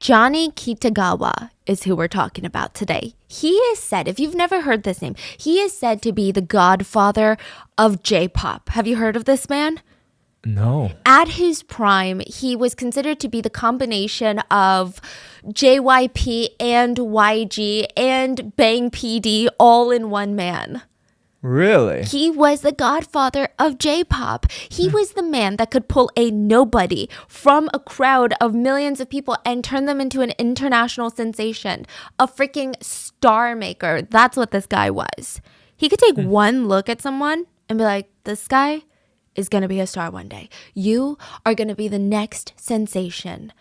Johnny Kitagawa is who we're talking about today. He is said, if you've never heard this name, he is said to be the Godfather of J-Pop. Have you heard of this man? No. At his prime, he was considered to be the combination of JYP and YG and Bang PD all in one man. Really? He was the godfather of J-pop. He was the man that could pull a nobody from a crowd of millions of people and turn them into an international sensation. A freaking star maker. That's what this guy was. He could take one look at someone and be like, this guy is going to be a star one day. You are going to be the next sensation.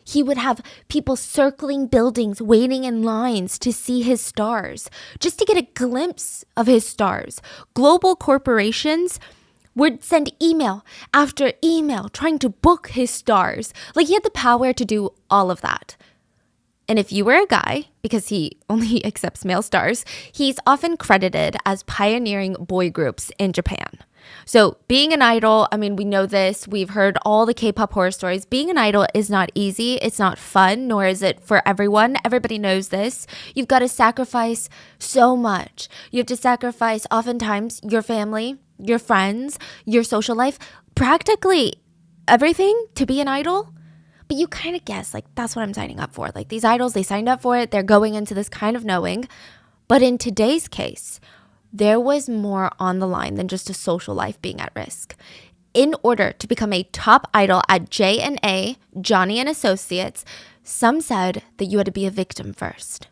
He would have people circling buildings, waiting in lines to see his stars, just to get a glimpse of his stars. Global corporations would send email after email trying to book his stars. Like, he had the power to do all of that. And if you were a guy, because he only accepts male stars, he's often credited as pioneering boy groups in Japan. So being an idol, I mean, we know this. We've heard all the K-pop horror stories. Being an idol is not easy. It's not fun, nor is it for everyone. Everybody knows this. You've got to sacrifice so much. You have to sacrifice oftentimes your family, your friends, your social life, practically everything to be an idol. But you kind of guess, like, that's what I'm signing up for. Like, these idols, they signed up for it. They're going into this kind of knowing. But in today's case, there was more on the line than just a social life being at risk. In order to become a top idol at J&A, Johnny and Associates, some said that you had to be a victim first.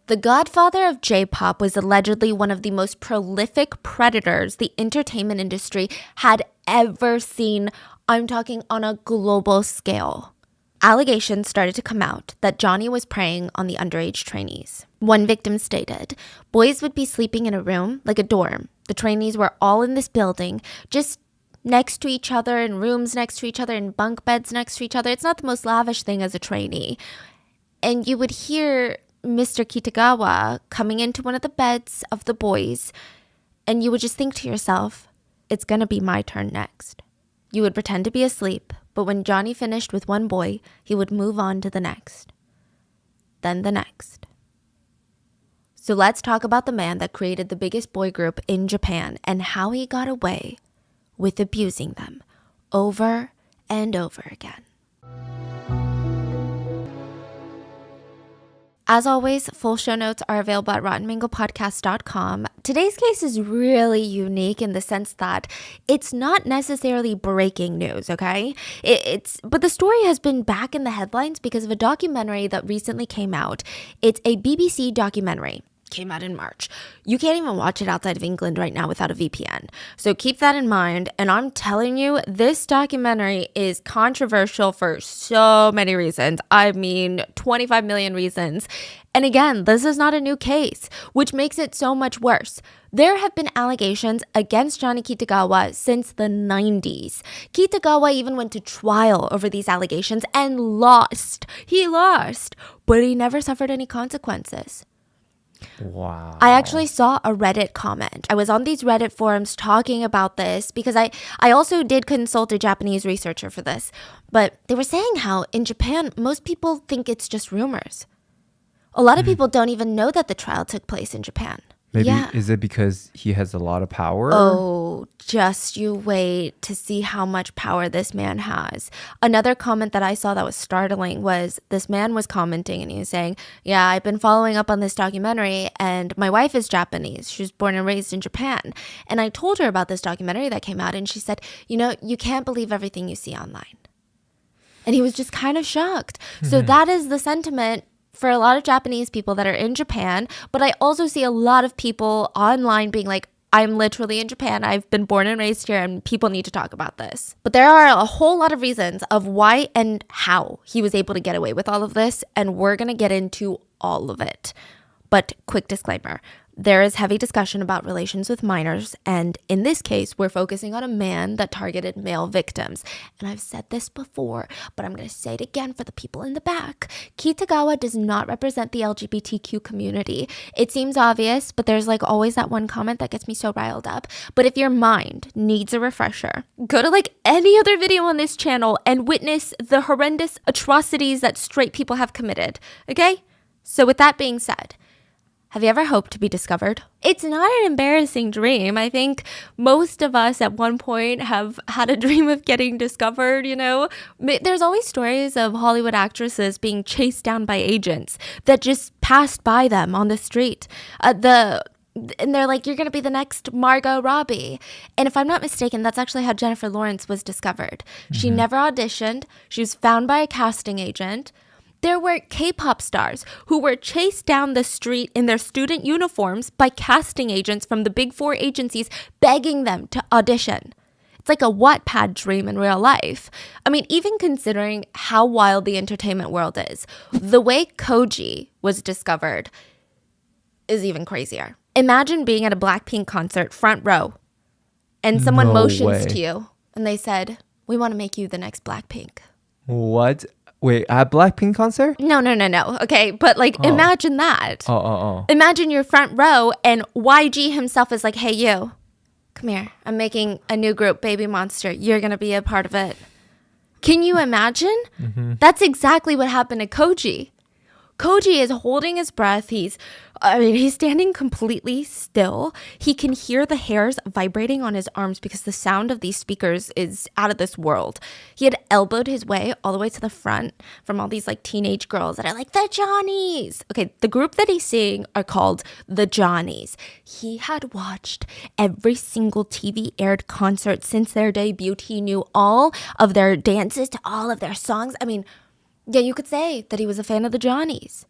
The Godfather of J-pop was allegedly one of the most prolific predators the entertainment industry had ever seen. I'm talking on a global scale. Allegations started to come out that Johnny was preying on the underage trainees. One victim stated, boys would be sleeping in a room, like a dorm. The trainees were all in this building, just next to each other, in rooms next to each other, in bunk beds next to each other. It's not the most lavish thing as a trainee. And you would hear Mr. Kitagawa coming into one of the beds of the boys, and you would just think to yourself, it's going to be my turn next. You would pretend to be asleep, but when Johnny finished with one boy, he would move on to the next. Then the next. So let's talk about the man that created the biggest boy group in Japan and how he got away with abusing them over and over again. As always, full show notes are available at rottenmangopodcast.com. Today's case is really unique in the sense that it's not necessarily breaking news, okay? But the story has been back in the headlines because of a documentary that recently came out. It's a BBC documentary. Came out in March. You can't even watch it outside of England right now without a VPN. So keep that in mind. And I'm telling you, this documentary is controversial for so many reasons. I mean, 25 million reasons. And again, this is not a new case, which makes it so much worse. There have been allegations against Johnny Kitagawa since the 90s. Kitagawa even went to trial over these allegations and lost. He lost, but he never suffered any consequences. Wow. I actually saw a Reddit comment. I was on these Reddit forums talking about this because I also did consult a Japanese researcher for this. But they were saying how in Japan, most people think it's just rumors. A lot of people don't even know that the trial took place in Japan. Maybe, yeah. Is it because he has a lot of power? Oh, just you wait to see how much power this man has. Another comment that I saw that was startling was this man was commenting and he was saying, yeah, I've been following up on this documentary and my wife is Japanese. She was born and raised in Japan. And I told her about this documentary that came out and she said, you know, you can't believe everything you see online. And he was just kind of shocked. So that is the sentiment for a lot of Japanese people that are in Japan, but I also see a lot of people online being like, I'm literally in Japan. I've been born and raised here and people need to talk about this. But there are a whole lot of reasons of why and how he was able to get away with all of this, and we're going to get into all of it. But quick disclaimer, there is heavy discussion about relations with minors, and in this case, we're focusing on a man that targeted male victims. And I've said this before, but I'm going to say it again for the people in the back. Kitagawa does not represent the LGBTQ community. It seems obvious, but there's like always that one comment that gets me so riled up. But if your mind needs a refresher, go to like any other video on this channel and witness the horrendous atrocities that straight people have committed, okay? So with that being said, have you ever hoped to be discovered? It's not an embarrassing dream. I think most of us at one point have had a dream of getting discovered, you know? There's always stories of Hollywood actresses being chased down by agents that just passed by them on the street. And they're like, you're going to be the next Margot Robbie. And if I'm not mistaken, that's actually how Jennifer Lawrence was discovered. She never auditioned. She was found by a casting agent. There were K-pop stars who were chased down the street in their student uniforms by casting agents from the big four agencies begging them to audition. It's like a Wattpad dream in real life. I mean, even considering how wild the entertainment world is, the way Koji was discovered is even crazier. Imagine being at a Blackpink concert, front row, and someone No motions way. to you and they said, we want to make you the next Blackpink. What? Wait, at Blackpink concert? No. Okay, but like imagine that. Imagine you're front row and YG himself is like, hey, you, come here. I'm making a new group, Baby Monster. You're going to be a part of it. Can you imagine? That's exactly what happened to Koji. Koji is holding his breath. He's standing completely still. He can hear the hairs vibrating on his arms because the sound of these speakers is out of this world. He had elbowed his way all the way to the front from all these like teenage girls that are like, the Johnnies. Okay, the group that he's seeing are called the Johnnies. He had watched every single TV aired concert since their debut. He knew all of their dances to all of their songs. I mean, yeah, you could say that he was a fan of the Johnnies.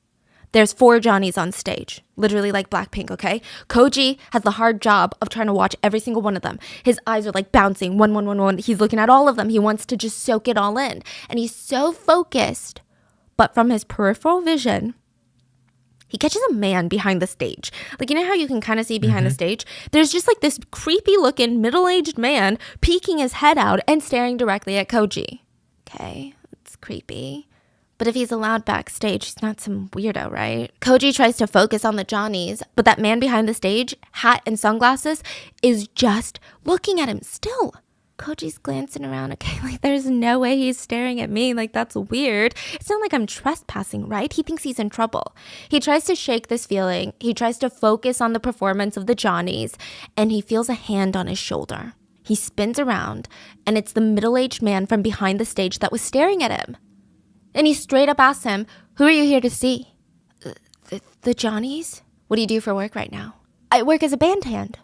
There's 4 Johnnies on stage, literally like Blackpink, okay? Koji has the hard job of trying to watch every single one of them. His eyes are like bouncing, one. He's looking at all of them. He wants to just soak it all in. And he's so focused, but from his peripheral vision, he catches a man behind the stage. Like, you know how you can kind of see behind the stage? There's just like this creepy looking middle-aged man peeking his head out and staring directly at Koji. Okay, it's creepy. But if he's allowed backstage, he's not some weirdo, right? Koji tries to focus on the Johnnies, but that man behind the stage, hat and sunglasses, is just looking at him still. Koji's glancing around, okay, like there's no way he's staring at me, like that's weird. It's not like I'm trespassing, right? He thinks he's in trouble. He tries to shake this feeling. He tries to focus on the performance of the Johnnies, and he feels a hand on his shoulder. He spins around, and it's the middle-aged man from behind the stage that was staring at him. And he straight up asks him, who are you here to see? The Johnnies? What do you do for work right now? I work as a band hand.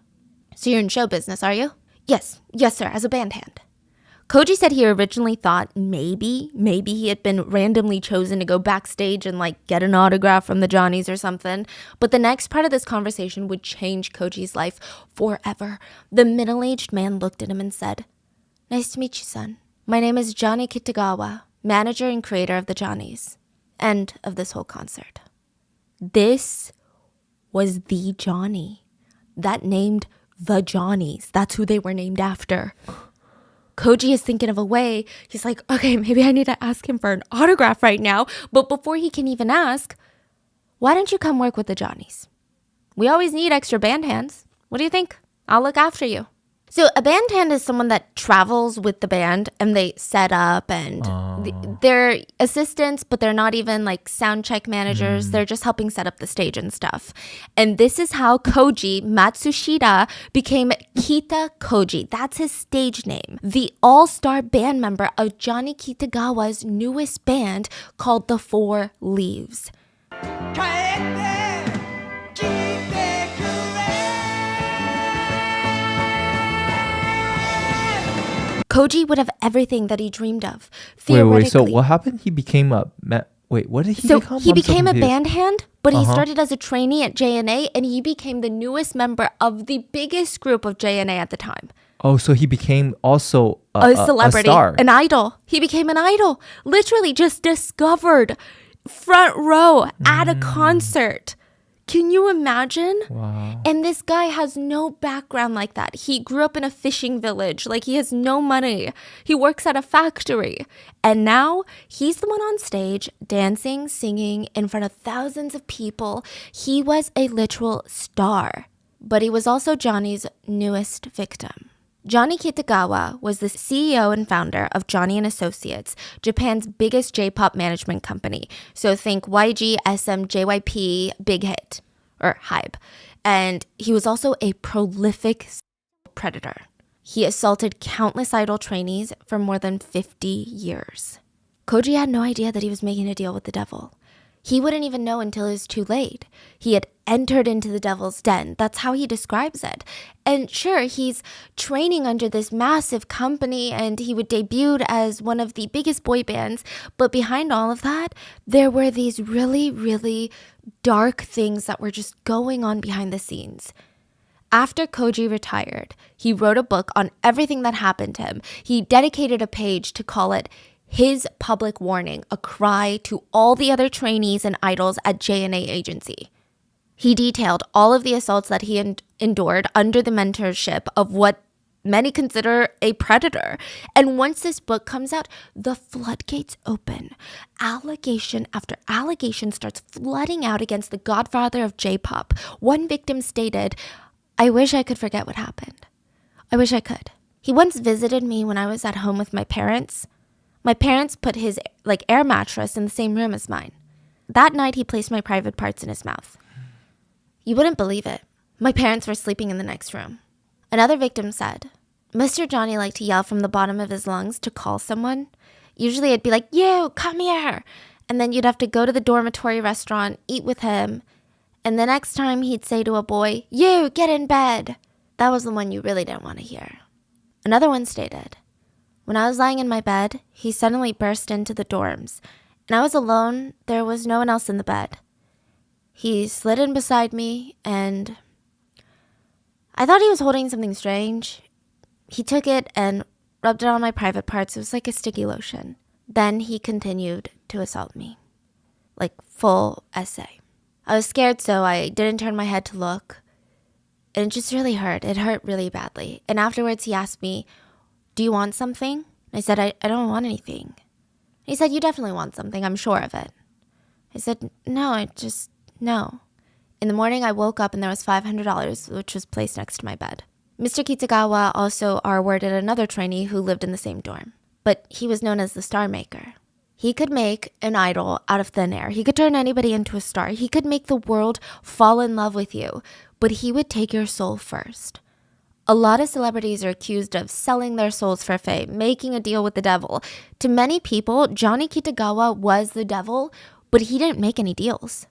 So you're in show business, are you? Yes, sir, as a band hand. Koji said he originally thought maybe he had been randomly chosen to go backstage and like get an autograph from the Johnnies or something. But the next part of this conversation would change Koji's life forever. The middle-aged man looked at him and said, nice to meet you, son. My name is Johnny Kitagawa, manager and creator of the Johnnies, and of this whole concert. This was the Johnny that named the Johnnies. That's who they were named after. Koji is thinking of a way. He's like, okay, maybe I need to ask him for an autograph right now. But before he can even ask, why don't you come work with the Johnnies? We always need extra band hands. What do you think? I'll look after you. So a band hand is someone that travels with the band and they set up and they're assistants, but they're not even like sound check managers. They're just helping set up the stage and stuff. And this is how Koji Matsushita became Kita Koji. That's his stage name. The all-star band member of Johnny Kitagawa's newest band called The Four Leaves. Koji would have everything that he dreamed of. Wait. So what happened? He became a... Wait, what did he become? He became a band hand, but he started as a trainee at JNA, and he became the newest member of the biggest group of JNA at the time. Oh, so he became also a celebrity, a star. an idol. He became an idol. Literally just discovered front row at a concert. Can you imagine? Wow. And this guy has no background like that. He grew up in a fishing village. Like, he has no money. He works at a factory. And now he's the one on stage dancing, singing in front of thousands of people. He was a literal star. But he was also Johnny's newest victim. Johnny Kitagawa was the CEO and founder of Johnny & Associates, Japan's biggest J-pop management company. So think YG, SM, JYP, Big Hit, or Hype. And he was also a prolific predator. He assaulted countless idol trainees for more than 50 years. Koji had no idea that he was making a deal with the devil. He wouldn't even know until it was too late. He had entered into the devil's den. That's how he describes it. And sure, he's training under this massive company and he would debut as one of the biggest boy bands. But behind all of that, there were these really, really dark things that were just going on behind the scenes. After Koji retired, he wrote a book on everything that happened to him. He dedicated a page to call it His Public Warning, a cry to all the other trainees and idols at J&A Agency. He detailed all of the assaults that he endured under the mentorship of what many consider a predator. And once this book comes out, the floodgates open. Allegation after allegation starts flooding out against the Godfather of J-Pop. One victim stated, "I wish I could forget what happened. I wish I could." He once visited me when I was at home with my parents. My parents put his air mattress in the same room as mine. That night, he placed my private parts in his mouth. You wouldn't believe it. My parents were sleeping in the next room. Another victim said, Mr. Johnny liked to yell from the bottom of his lungs to call someone. Usually it'd be like, "You, come here." And then you'd have to go to the dormitory restaurant, eat with him. And the next time he'd say to a boy, "You, get in bed." That was the one you really didn't want to hear. Another one stated, when I was lying in my bed, he suddenly burst into the dorms, and I was alone. There was no one else in the bed. He slid in beside me, and I thought he was holding something strange. He took it and rubbed it on my private parts. It was like a sticky lotion. Then he continued to assault me, like full essay. I was scared, so I didn't turn my head to look, and it just really hurt. It hurt really badly. And afterwards, he asked me, "Do you want something?" I said, I don't want anything. He said, "You definitely want something. I'm sure of it." I said, No. In the morning, I woke up and there was $500, which was placed next to my bed. Mr. Kitagawa also R-worded another trainee who lived in the same dorm, but he was known as the star maker. He could make an idol out of thin air. He could turn anybody into a star. He could make the world fall in love with you, but he would take your soul first. A lot of celebrities are accused of selling their souls for fame, making a deal with the devil. To many people, Johnny Kitagawa was the devil, but he didn't make any deals.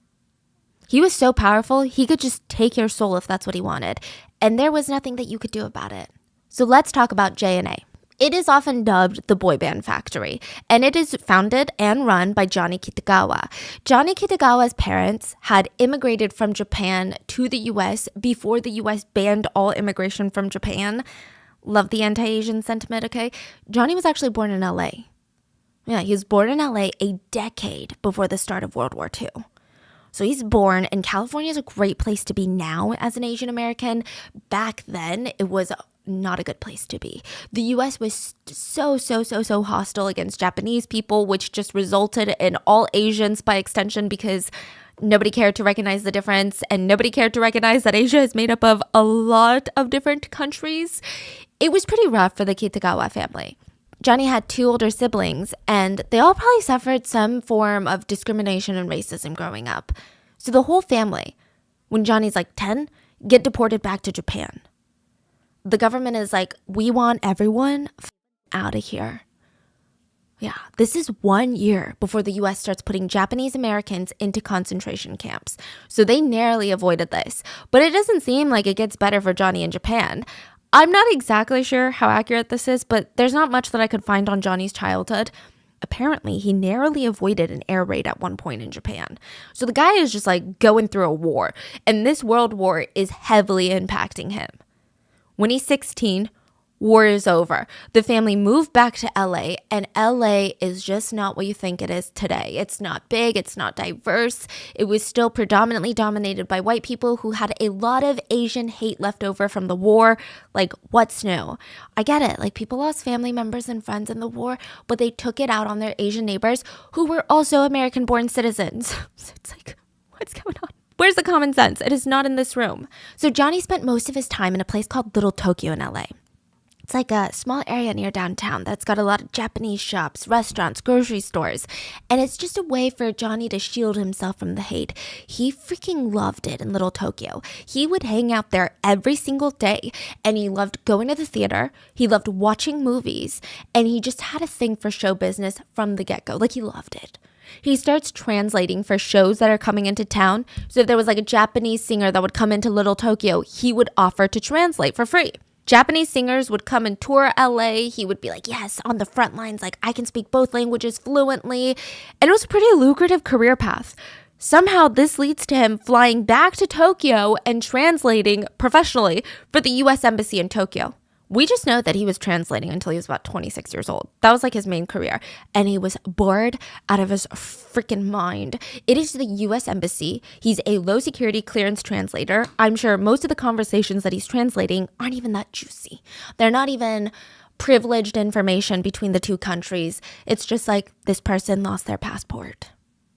He was so powerful, he could just take your soul if that's what he wanted, and there was nothing that you could do about it. So let's talk about J&A. It is often dubbed the boy band factory, and it is founded and run by Johnny Kitagawa. Johnny Kitagawa's parents had immigrated from Japan to the US before the US banned all immigration from Japan. Love the anti-Asian sentiment, okay? Johnny was actually born in LA. Yeah, he was born in LA a decade before the start of World War II. So he's born, and California is a great place to be now as an Asian American. Back then, it was not a good place to be. The US was so hostile against Japanese people, which just resulted in all Asians by extension, because nobody cared to recognize the difference, and nobody cared to recognize that Asia is made up of a lot of different countries. It was pretty rough for the Kitagawa family. Johnny had 2 older siblings, and they all probably suffered some form of discrimination and racism growing up. So the whole family, when Johnny's like 10, get deported back to Japan. The government is like, "We want everyone out of here." Yeah, this is 1 year before the US starts putting Japanese Americans into concentration camps. So they narrowly avoided this. But it doesn't seem like it gets better for Johnny in Japan. I'm not exactly sure how accurate this is, but there's not much that I could find on Johnny's childhood. Apparently, he narrowly avoided an air raid at one point in Japan. So the guy is just like going through a war, and this world war is heavily impacting him. When he's 16, war is over. The family moved back to LA, and LA is just not what you think it is today. It's not big, it's not diverse. It was still predominantly dominated by white people who had a lot of Asian hate left over from the war. Like, what's new? I get it. Like, people lost family members and friends in the war, but they took it out on their Asian neighbors who were also American-born citizens. So it's like, what's going on? Where's the common sense? It is not in this room. So Johnny spent most of his time in a place called Little Tokyo in LA. It's like a small area near downtown that's got a lot of Japanese shops, restaurants, grocery stores. And it's just a way for Johnny to shield himself from the hate. He freaking loved it in Little Tokyo. He would hang out there every single day. And he loved going to the theater. He loved watching movies. And he just had a thing for show business from the get-go. Like, he loved it. He starts translating for shows that are coming into town. So if there was like a Japanese singer that would come into Little Tokyo, he would offer to translate for free. Japanese singers would come and tour LA. He would be like, yes, on the front lines, like I can speak both languages fluently. And it was a pretty lucrative career path. Somehow this leads to him flying back to Tokyo and translating professionally for the US Embassy in Tokyo. We just know that he was translating until he was about 26 years old. That was like his main career. And he was bored out of his freaking mind. It is the US Embassy. He's a low security clearance translator. I'm sure most of the conversations that he's translating aren't even that juicy. They're not even privileged information between the two countries. It's just like this person lost their passport.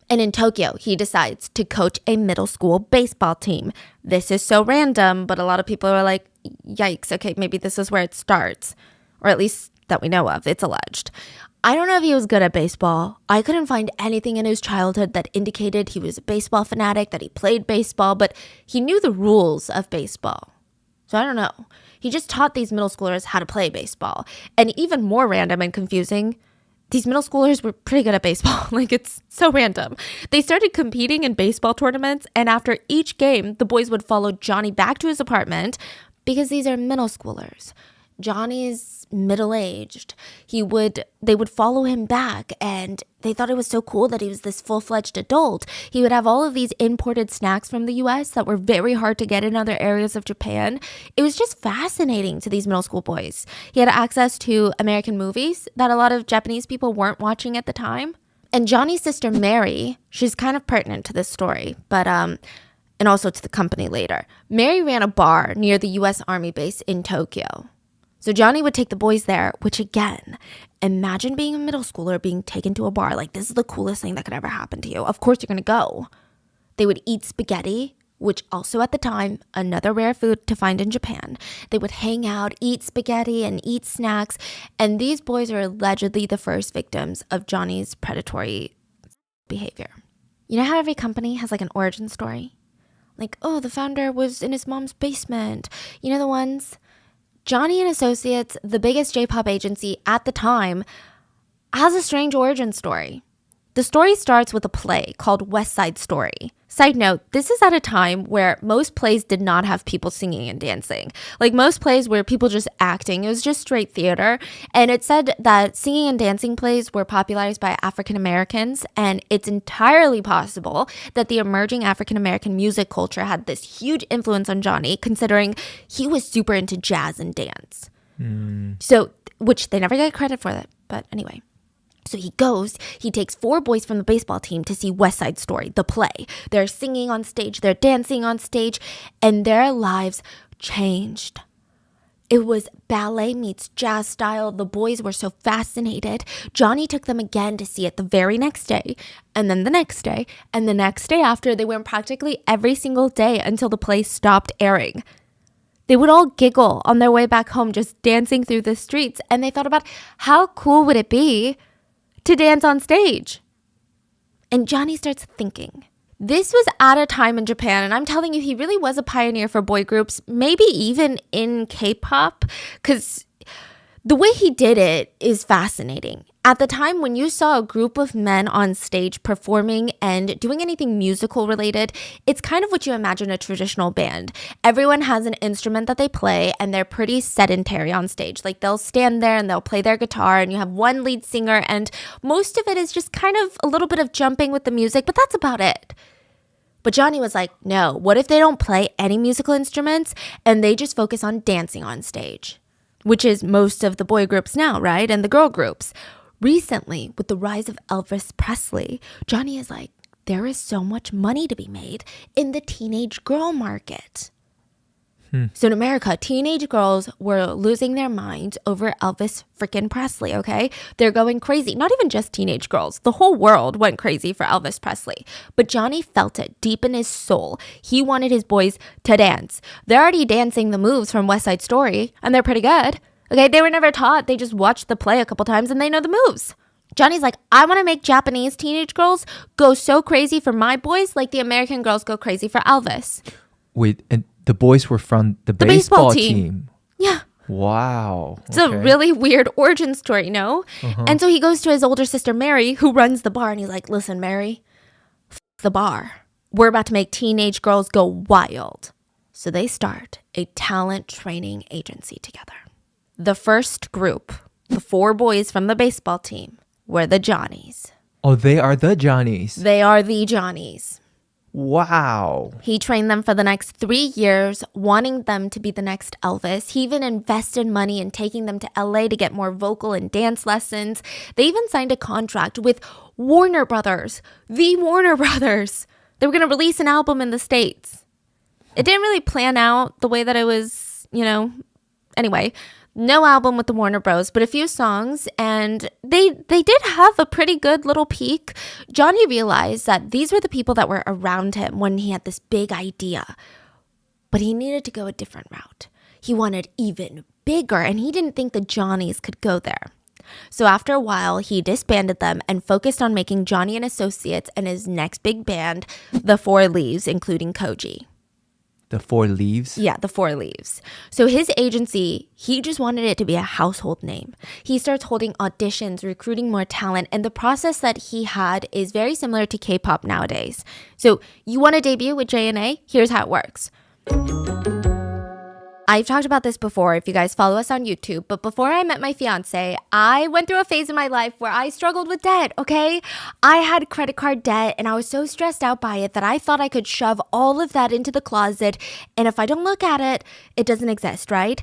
And in Tokyo, he decides to coach a middle school baseball team. This is so random, but a lot of people are like, yikes, okay, maybe this is where it starts. Or at least that we know of, it's alleged. I don't know if he was good at baseball. I couldn't find anything in his childhood that indicated he was a baseball fanatic, that he played baseball, but he knew the rules of baseball. So I don't know. He just taught these middle schoolers how to play baseball. And even more random and confusing, these middle schoolers were pretty good at baseball. Like, it's so random. They started competing in baseball tournaments, and after each game, the boys would follow Johnny back to his apartment because these are middle schoolers. Johnny's middle-aged. They would follow him back, and they thought it was so cool that he was this full-fledged adult. He would have all of these imported snacks from the US that were very hard to get in other areas of Japan. It was just fascinating to these middle school boys. He had access to American movies that a lot of Japanese people weren't watching at the time. And Johnny's sister Mary, she's kind of pertinent to this story, but and also to the company later. Mary ran a bar near the US Army base in Tokyo. So Johnny would take the boys there, which again, imagine being a middle schooler being taken to a bar. Like, this is the coolest thing that could ever happen to you. Of course you're going to go. They would eat spaghetti, which also at the time, another rare food to find in Japan. They would hang out, eat spaghetti, and eat snacks. And these boys are allegedly the first victims of Johnny's predatory behavior. You know how every company has like an origin story? Like, oh, the founder was in his mom's basement. You know the ones? Johnny and Associates, the biggest J-pop agency at the time, has a strange origin story. The story starts with a play called West Side Story. Side note, this is at a time where most plays did not have people singing and dancing. Like, most plays were people just acting. It was just straight theater. And it said that singing and dancing plays were popularized by African Americans. And it's entirely possible that the emerging African American music culture had this huge influence on Johnny, considering he was super into jazz and dance. So, which they never get credit for that. But anyway. So he takes 4 boys from the baseball team to see West Side Story, the play. They're singing on stage, they're dancing on stage, and their lives changed. It was ballet meets jazz style. The boys were so fascinated. Johnny took them again to see it the very next day, and then the next day, and the next day after. They went practically every single day until the play stopped airing. They would all giggle on their way back home just dancing through the streets, and they thought about how cool would it be to dance on stage. And Johnny starts thinking. This was at a time in Japan, and I'm telling you, he really was a pioneer for boy groups, maybe even in K-pop, because the way he did it is fascinating. At the time, when you saw a group of men on stage performing and doing anything musical related, it's kind of what you imagine a traditional band. Everyone has an instrument that they play, and they're pretty sedentary on stage. Like, they'll stand there and they'll play their guitar, and you have one lead singer, and most of it is just kind of a little bit of jumping with the music, but that's about it. But Johnny was like, no, what if they don't play any musical instruments and they just focus on dancing on stage? which is most of the boy groups now, right? And the girl groups. Recently, with the rise of Elvis Presley, Johnny is like, there is so much money to be made in the teenage girl market. So in America, teenage girls were losing their minds over Elvis freaking Presley, okay? They're going crazy. Not even just teenage girls. The whole world went crazy for Elvis Presley. But Johnny felt it deep in his soul. He wanted his boys to dance. They're already dancing the moves from West Side Story, and they're pretty good. Okay, they were never taught. They just watched the play a couple times and they know the moves. Johnny's like, I want to make Japanese teenage girls go so crazy for my boys like the American girls go crazy for Elvis. Wait, and the boys were from the baseball team. Yeah. Wow. It's a really weird origin story, no? And so he goes to his older sister, Mary, who runs the bar. And he's like, listen, Mary, the bar. We're about to make teenage girls go wild. So they start a talent training agency together. The first group, the 4 boys from the baseball team, were the Johnnies. Oh, they are the Johnnies. They are the Johnnies. Wow. He trained them for the next 3 years, wanting them to be the next Elvis. He even invested money in taking them to LA to get more vocal and dance lessons. They even signed a contract with Warner Brothers, the Warner Brothers. They were going to release an album in the States. It didn't really plan out the way that it was, anyway. No album with the Warner Bros, but a few songs, and they did have a pretty good little peak. Johnny realized that these were the people that were around him when he had this big idea, but he needed to go a different route. He wanted even bigger, and he didn't think the Johnnies could go there. So after a while, he disbanded them and focused on making Johnny and Associates and his next big band, the 4 Leaves, including Koji. The 4 Leaves? Yeah, the 4 Leaves. So his agency, he just wanted it to be a household name. He starts holding auditions, recruiting more talent, and the process that he had is very similar to K-pop nowadays. So you want to debut with JNA? Here's how it works. I've talked about this before if you guys follow us on YouTube, but before I met my fiance, I went through a phase in my life where I struggled with debt, okay? I had credit card debt and I was so stressed out by it that I thought I could shove all of that into the closet, and if I don't look at it, it doesn't exist, right?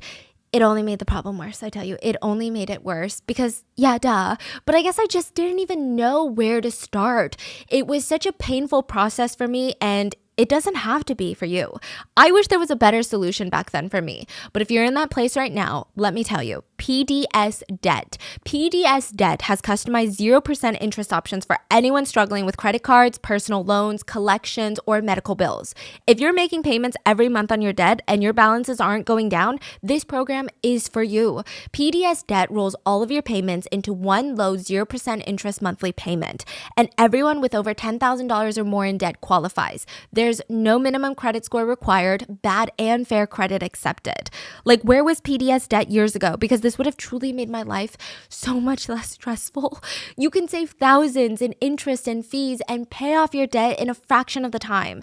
It only made the problem worse, I tell you. It only made it worse because, yeah, duh. But I guess I just didn't even know where to start. It was such a painful process for me, and it doesn't have to be for you. I wish there was a better solution back then for me. But if you're in that place right now, let me tell you, PDS Debt. PDS Debt has customized 0% interest options for anyone struggling with credit cards, personal loans, collections, or medical bills. If you're making payments every month on your debt and your balances aren't going down, this program is for you. PDS Debt rolls all of your payments into one low 0% interest monthly payment. And everyone with over $10,000 or more in debt qualifies. There's no minimum credit score required, bad and fair credit accepted. Like, where was PDS Debt years ago? Because this would have truly made my life so much less stressful. You can save thousands in interest and fees and pay off your debt in a fraction of the time.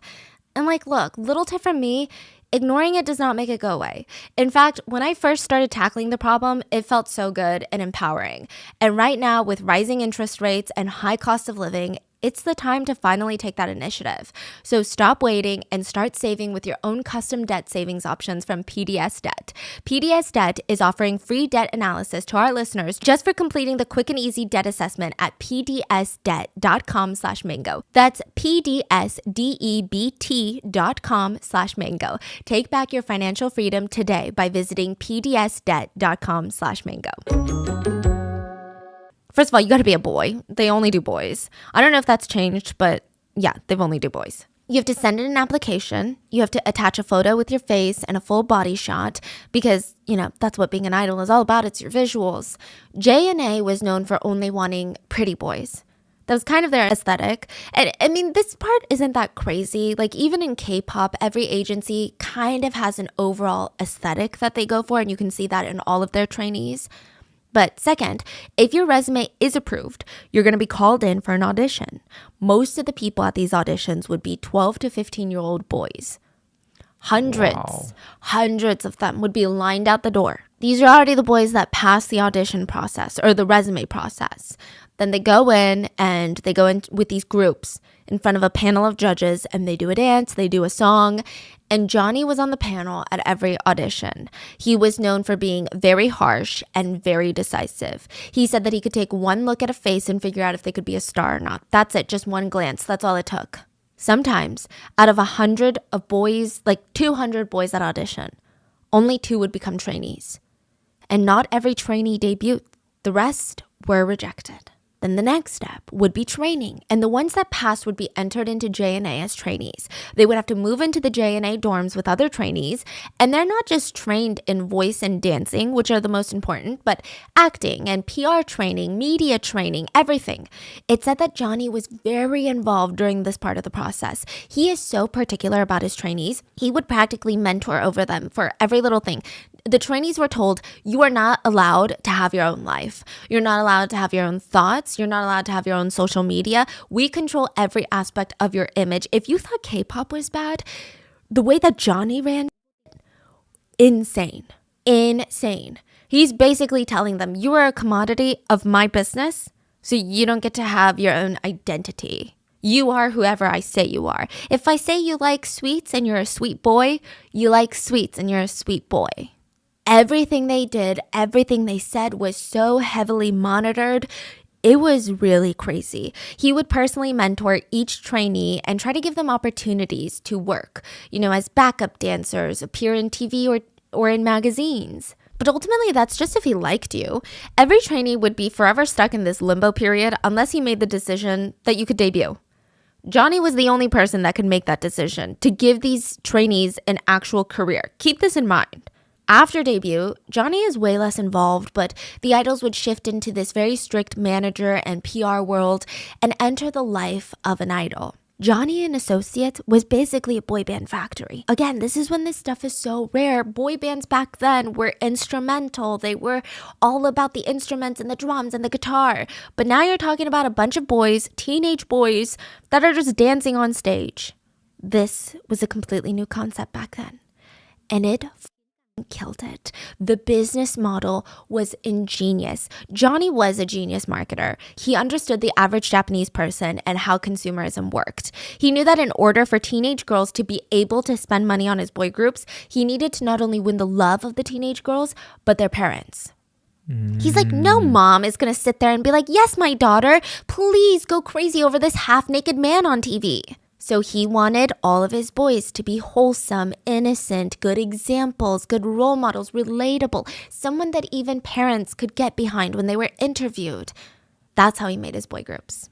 And like, look, little tip from me, ignoring it does not make it go away. In fact, when I first started tackling the problem, it felt so good and empowering. And right now, with rising interest rates and high cost of living, it's the time to finally take that initiative. So stop waiting and start saving with your own custom debt savings options from PDS Debt. PDS Debt is offering free debt analysis to our listeners just for completing the quick and easy debt assessment at pdsdebt.com/mango. That's pdsdebt.com/mango. Take back your financial freedom today by visiting pdsdebt.com/mango. First of all, you got to be a boy. They only do boys. I don't know if that's changed, but yeah, they've only do boys. You have to send in an application. You have to attach a photo with your face and a full body shot because, that's what being an idol is all about. It's your visuals. JNA was known for only wanting pretty boys. That was kind of their aesthetic. And I mean, this part isn't that crazy. Like, even in K-pop, every agency kind of has an overall aesthetic that they go for, and you can see that in all of their trainees. But second, if your resume is approved, you're going to be called in for an audition. Most of the people at these auditions would be 12 to 15-year-old boys. Hundreds of them would be lined out the door. These are already the boys that pass the audition process or the resume process. Then they go in and they go in with these groups in front of a panel of judges and they do a dance, they do a song. And Johnny was on the panel at every audition. He was known for being very harsh and very decisive. He said that he could take one look at a face and figure out if they could be a star or not. That's it, just one glance. That's all it took. Sometimes out of 100 of boys, like 200 boys at audition, only 2 would become trainees. And not every trainee debuted. The rest were rejected. Then the next step would be training, and the ones that passed would be entered into J&A as trainees. They would have to move into the J&A dorms with other trainees, and they're not just trained in voice and dancing, which are the most important, but acting and PR training, media training, everything. It said that Johnny was very involved during this part of the process. He is so particular about his trainees. He would practically mentor over them for every little thing. The trainees were told, you are not allowed to have your own life. You're not allowed to have your own thoughts. You're not allowed to have your own social media. We control every aspect of your image. If you thought K-pop was bad, the way that Johnny ran, insane. He's basically telling them, you are a commodity of my business, so you don't get to have your own identity. You are whoever I say you are. If I say you like sweets and you're a sweet boy, you like sweets and you're a sweet boy. Everything they did, everything they said was so heavily monitored. It was really crazy. He would personally mentor each trainee and try to give them opportunities to work, as backup dancers, appear in TV or in magazines. But ultimately, that's just if he liked you. Every trainee would be forever stuck in this limbo period unless he made the decision that you could debut. Johnny was the only person that could make that decision to give these trainees an actual career. Keep this in mind. After debut, Johnny is way less involved, but the idols would shift into this very strict manager and PR world and enter the life of an idol. Johnny and Associates was basically a boy band factory. Again, this is when this stuff is so rare. Boy bands back then were instrumental. They were all about the instruments and the drums and the guitar. But now you're talking about a bunch of boys, teenage boys, that are just dancing on stage. This was a completely new concept back then. And it killed it. The business model was ingenious. Johnny was a genius marketer. He understood the average Japanese person and how consumerism worked. He knew that in order for teenage girls to be able to spend money on his boy groups, he needed to not only win the love of the teenage girls, but their parents. He's like, no mom is going to sit there and be like, yes, my daughter, please go crazy over this half-naked man on TV. So he wanted all of his boys to be wholesome, innocent, good examples, good role models, relatable, someone that even parents could get behind when they were interviewed. That's how he made his boy groups.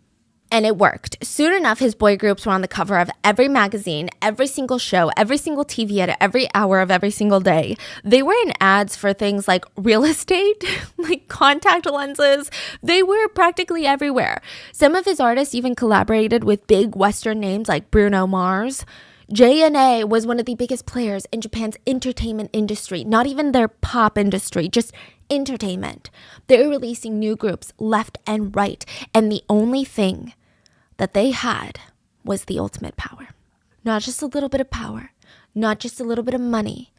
And it worked. Soon enough, his boy groups were on the cover of every magazine, every single show, every single TV ad, every hour of every single day. They were in ads for things like real estate, like contact lenses. They were practically everywhere. Some of his artists even collaborated with big Western names like Bruno Mars. J&A was one of the biggest players in Japan's entertainment industry, not even their pop industry, just entertainment. They were releasing new groups left and right, and the only thing that they had was the ultimate power. Not just a little bit of power, not just a little bit of money,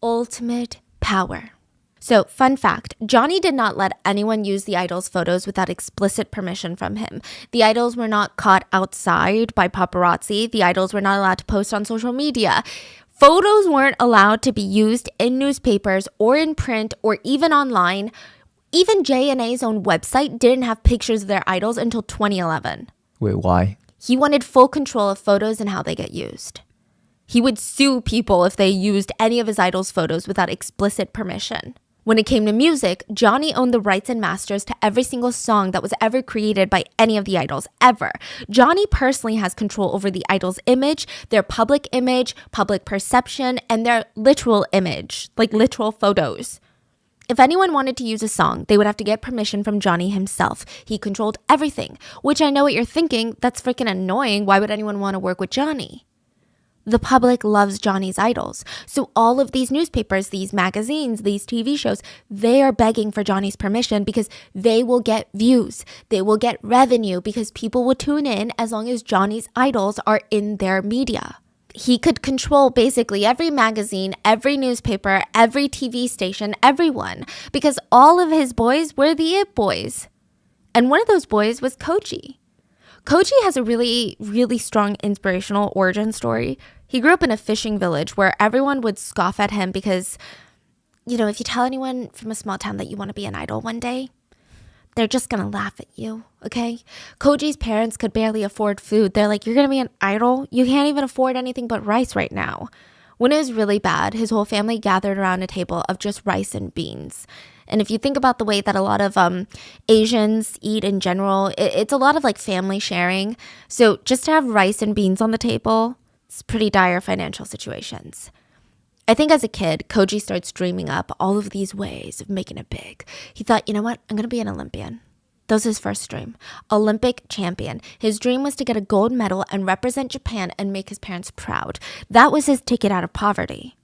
ultimate power. So, fun fact, Johnny did not let anyone use the idols' photos without explicit permission from him. The idols were not caught outside by paparazzi. The idols were not allowed to post on social media. Photos weren't allowed to be used in newspapers or in print or even online. Even J&A's own website didn't have pictures of their idols until 2011. Wait, why? He wanted full control of photos and how they get used. He would sue people if they used any of his idols' photos without explicit permission. When it came to music, Johnny owned the rights and masters to every single song that was ever created by any of the idols, ever. Johnny personally has control over the idols' image, their public image, public perception, and their literal image, like literal photos. If anyone wanted to use a song, they would have to get permission from Johnny himself. He controlled everything, which I know what you're thinking, that's freaking annoying. Why would anyone want to work with Johnny? The public loves Johnny's idols. So all of these newspapers, these magazines, these TV shows, they are begging for Johnny's permission because they will get views. They will get revenue because people will tune in as long as Johnny's idols are in their media. He could control basically every magazine, every newspaper, every TV station, everyone, because all of his boys were the it boys. And one of those boys was Koji. Koji has a really, really strong inspirational origin story. He grew up in a fishing village where everyone would scoff at him because, if you tell anyone from a small town that you want to be an idol one day, they're just going to laugh at you, okay? Koji's parents could barely afford food. They're like, you're going to be an idol? You can't even afford anything but rice right now. When it was really bad, his whole family gathered around a table of just rice and beans. And if you think about the way that a lot of Asians eat in general, it's a lot of like family sharing. So just to have rice and beans on the table, it's pretty dire financial situations. I think as a kid, Koji starts dreaming up all of these ways of making it big. He thought, you know what? I'm going to be an Olympian. That was his first dream. Olympic champion. His dream was to get a gold medal and represent Japan and make his parents proud. That was his ticket out of poverty.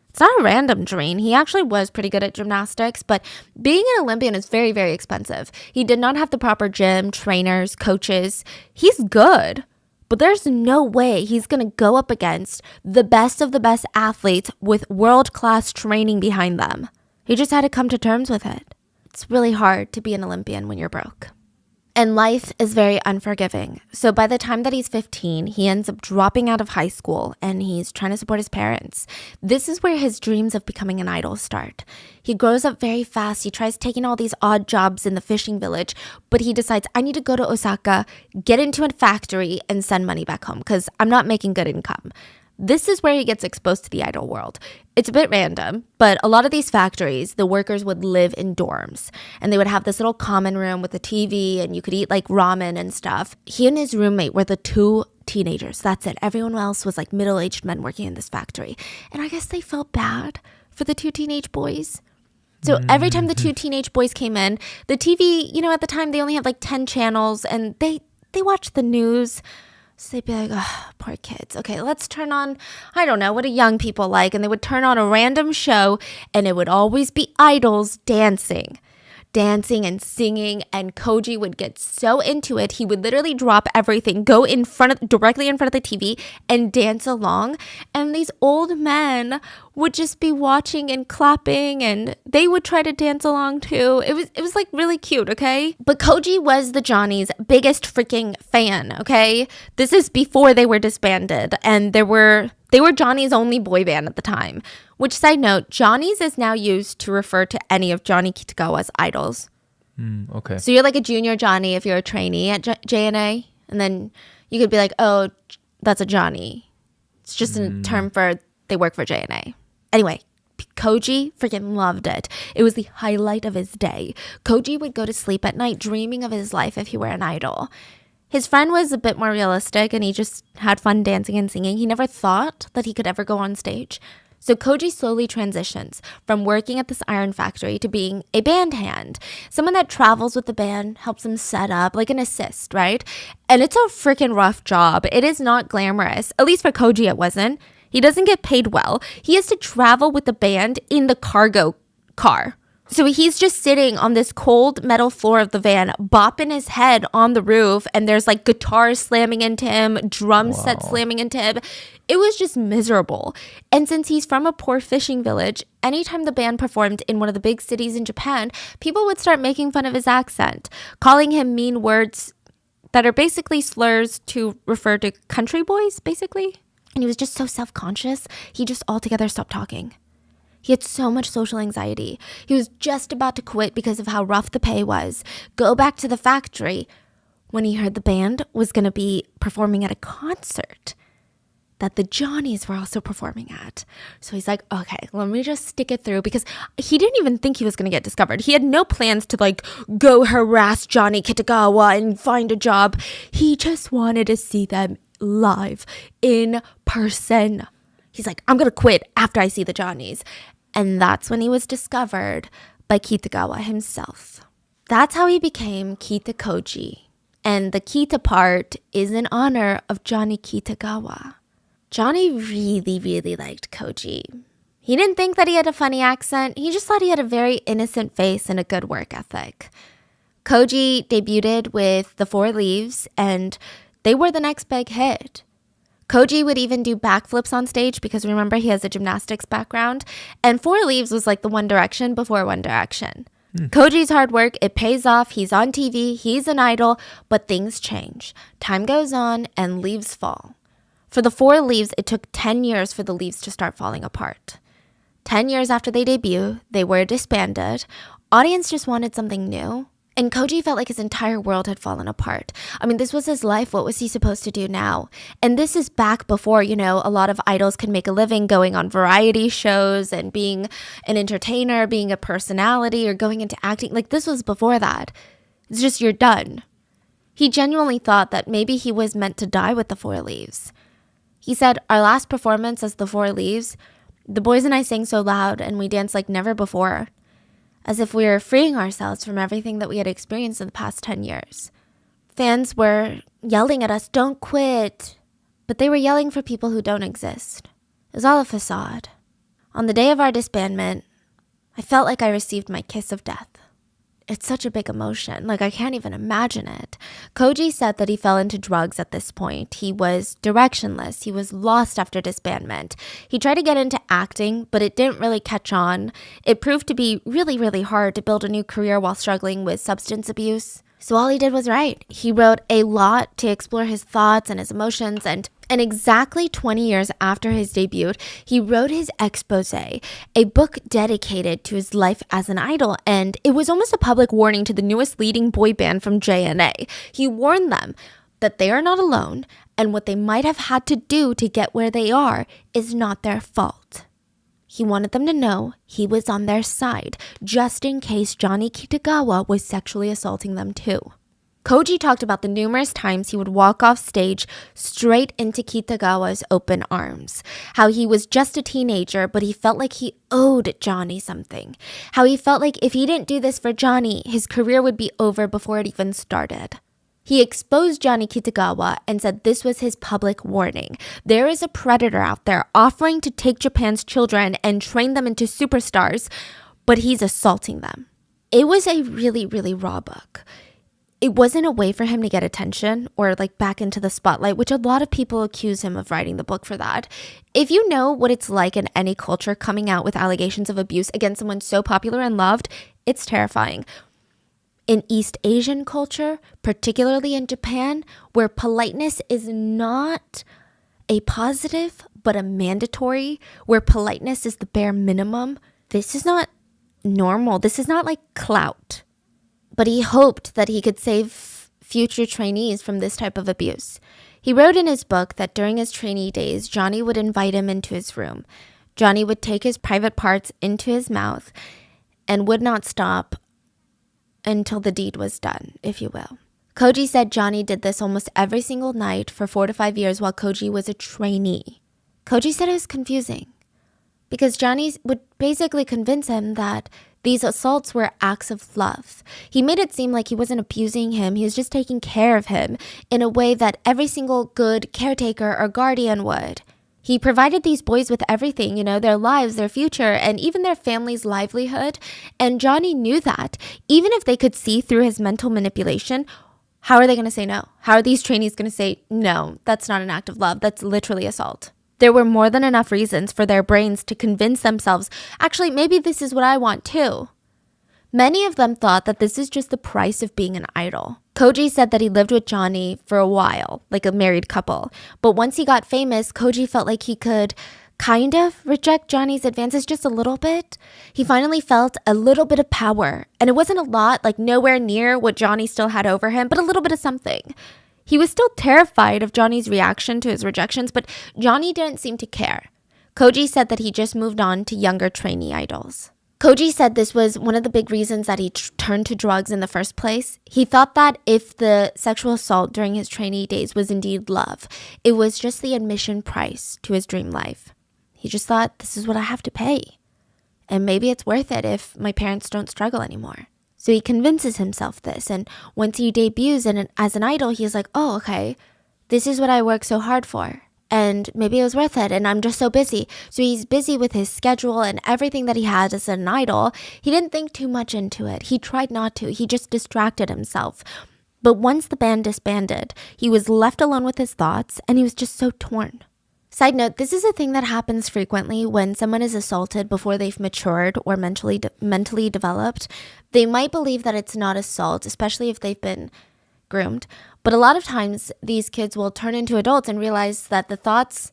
It's not a random dream. He actually was pretty good at gymnastics, but being an Olympian is very, very expensive. He did not have the proper gym, trainers, coaches. He's good, but there's no way he's going to go up against the best of the best athletes with world-class training behind them. He just had to come to terms with it. It's really hard to be an Olympian when you're broke. And life is very unforgiving. So by the time that he's 15, he ends up dropping out of high school and he's trying to support his parents. This is where his dreams of becoming an idol start. He grows up very fast. He tries taking all these odd jobs in the fishing village, but he decides, I need to go to Osaka, get into a factory, and send money back home because I'm not making good income. This is where he gets exposed to the idol world. It's a bit random, but a lot of these factories, the workers would live in dorms and they would have this little common room with a TV and you could eat like ramen and stuff. He and his roommate were the two teenagers. That's it. Everyone else was like middle-aged men working in this factory. And I guess they felt bad for the two teenage boys. So every time the two teenage boys came in, the TV, at the time they only had like 10 channels and they watched the news. So they'd be like, oh, poor kids. Okay, let's turn on, I don't know, what do young people like? And they would turn on a random show and it would always be idols dancing and singing. And Koji would get so into it. He would literally drop everything, go directly in front of the TV and dance along. And these old men would just be watching and clapping and they would try to dance along too. It was like really cute, okay? But Koji was the Johnny's biggest freaking fan, okay? This is before they were disbanded and they were Johnny's only boy band at the time. Which, side note, Johnny's is now used to refer to any of Johnny Kitagawa's idols. Okay. So you're like a junior Johnny if you're a trainee at JNA. And then you could be like, oh, that's a Johnny. It's just a term for they work for JNA. Anyway, Koji freaking loved it. It was the highlight of his day. Koji would go to sleep at night dreaming of his life if he were an idol. His friend was a bit more realistic and he just had fun dancing and singing. He never thought that he could ever go on stage. So Koji slowly transitions from working at this iron factory to being a band hand. Someone that travels with the band, helps them set up, like an assist, right? And it's a freaking rough job. It is not glamorous. At least for Koji, it wasn't. He doesn't get paid well. He has to travel with the band in the cargo car. So he's just sitting on this cold metal floor of the van, bopping his head on the roof, and there's like guitars slamming into him, drum sets slamming into him. It was just miserable. And since he's from a poor fishing village, anytime the band performed in one of the big cities in Japan, people would start making fun of his accent, calling him mean words that are basically slurs to refer to country boys, basically. And he was just so self-conscious, he just altogether stopped talking. He had so much social anxiety. He was just about to quit because of how rough the pay was, go back to the factory, when he heard the band was going to be performing at a concert that the Johnnies were also performing at. So he's like, okay, let me just stick it through, because he didn't even think he was going to get discovered. He had no plans to like go harass Johnny Kitagawa and find a job. He just wanted to see them live in person. He's like, I'm going to quit after I see the Johnnies. And that's when he was discovered by Kitagawa himself. That's how he became Kita Koji. And the Kita part is in honor of Johnny Kitagawa. Johnny really, really liked Koji. He didn't think that he had a funny accent. He just thought he had a very innocent face and a good work ethic. Koji debuted with The Four Leaves, and they were the next big hit. Koji would even do backflips on stage because remember he has a gymnastics background. And Four Leaves was like the One Direction before One Direction. Koji's hard work, it pays off. He's on TV, he's an idol, but things change. Time goes on and leaves fall. For the 4 leaves, it took 10 years for the leaves to start falling apart. 10 years after they debut, they were disbanded. Audience just wanted something new. And Koji felt like his entire world had fallen apart. I mean, this was his life. What was he supposed to do now? And this is back before, a lot of idols could make a living going on variety shows and being an entertainer, being a personality, or going into acting. Like, this was before that. It's just, you're done. He genuinely thought that maybe he was meant to die with the 4 leaves. He said, our last performance as the 4 leaves, the boys and I sang so loud and we danced like never before, as if we were freeing ourselves from everything that we had experienced in the past 10 years. Fans were yelling at us, don't quit. But they were yelling for people who don't exist. It was all a facade. On the day of our disbandment, I felt like I received my kiss of death. It's such a big emotion. Like, I can't even imagine it. Koji said that he fell into drugs at this point. He was directionless. He was lost after disbandment. He tried to get into acting, but it didn't really catch on. It proved to be really, really hard to build a new career while struggling with substance abuse. So all he did was write. He wrote a lot to explore his thoughts and his emotions, and exactly 20 years after his debut, he wrote his expose, a book dedicated to his life as an idol, and it was almost a public warning to the newest leading boy band from JNA. He warned them that they are not alone, and what they might have had to do to get where they are is not their fault. He wanted them to know he was on their side, just in case Johnny Kitagawa was sexually assaulting them too. Koji talked about the numerous times he would walk off stage straight into Kitagawa's open arms. How he was just a teenager, but he felt like he owed Johnny something. How he felt like if he didn't do this for Johnny, his career would be over before it even started. He exposed Johnny Kitagawa and said this was his public warning. There is a predator out there offering to take Japan's children and train them into superstars, but he's assaulting them. It was a really, really raw book. It wasn't a way for him to get attention or like back into the spotlight, which a lot of people accuse him of writing the book for that. If you know what it's like in any culture coming out with allegations of abuse against someone so popular and loved, it's terrifying. In East Asian culture, particularly in Japan, where politeness is not a positive but a mandatory, where politeness is the bare minimum, this is not normal. This is not like clout. But he hoped that he could save future trainees from this type of abuse. He wrote in his book that during his trainee days, Johnny would invite him into his room. Johnny would take his private parts into his mouth and would not stop until the deed was done, if you will. Koji said Johnny did this almost every single night for 4 to 5 years while Koji was a trainee. Koji said it was confusing because Johnny would basically convince him that these assaults were acts of love. He made it seem like he wasn't abusing him. He was just taking care of him in a way that every single good caretaker or guardian would. He provided these boys with everything, their lives, their future, and even their family's livelihood. And Johnny knew that. Even if they could see through his mental manipulation, how are they going to say no? How are these trainees going to say, no, that's not an act of love. That's literally assault. There were more than enough reasons for their brains to convince themselves, actually, maybe this is what I want too. Many of them thought that this is just the price of being an idol. Koji said that he lived with Johnny for a while, like a married couple. But once he got famous, Koji felt like he could kind of reject Johnny's advances just a little bit. He finally felt a little bit of power. And it wasn't a lot, like nowhere near what Johnny still had over him, but a little bit of something. He was still terrified of Johnny's reaction to his rejections, but Johnny didn't seem to care. Koji said that he just moved on to younger trainee idols. Koji said this was one of the big reasons that he turned to drugs in the first place. He thought that if the sexual assault during his trainee days was indeed love, it was just the admission price to his dream life. He just thought, this is what I have to pay. And maybe it's worth it if my parents don't struggle anymore. So he convinces himself this, and once he debuts as an idol, he's like, oh, okay, this is what I worked so hard for, and maybe it was worth it, and I'm just so busy. So he's busy with his schedule and everything that he had as an idol. He didn't think too much into it. He tried not to. He just distracted himself. But once the band disbanded, he was left alone with his thoughts, and he was just so torn. Side note, this is a thing that happens frequently when someone is assaulted before they've matured or mentally developed. They might believe that it's not assault, especially if they've been groomed. But a lot of times these kids will turn into adults and realize that the thoughts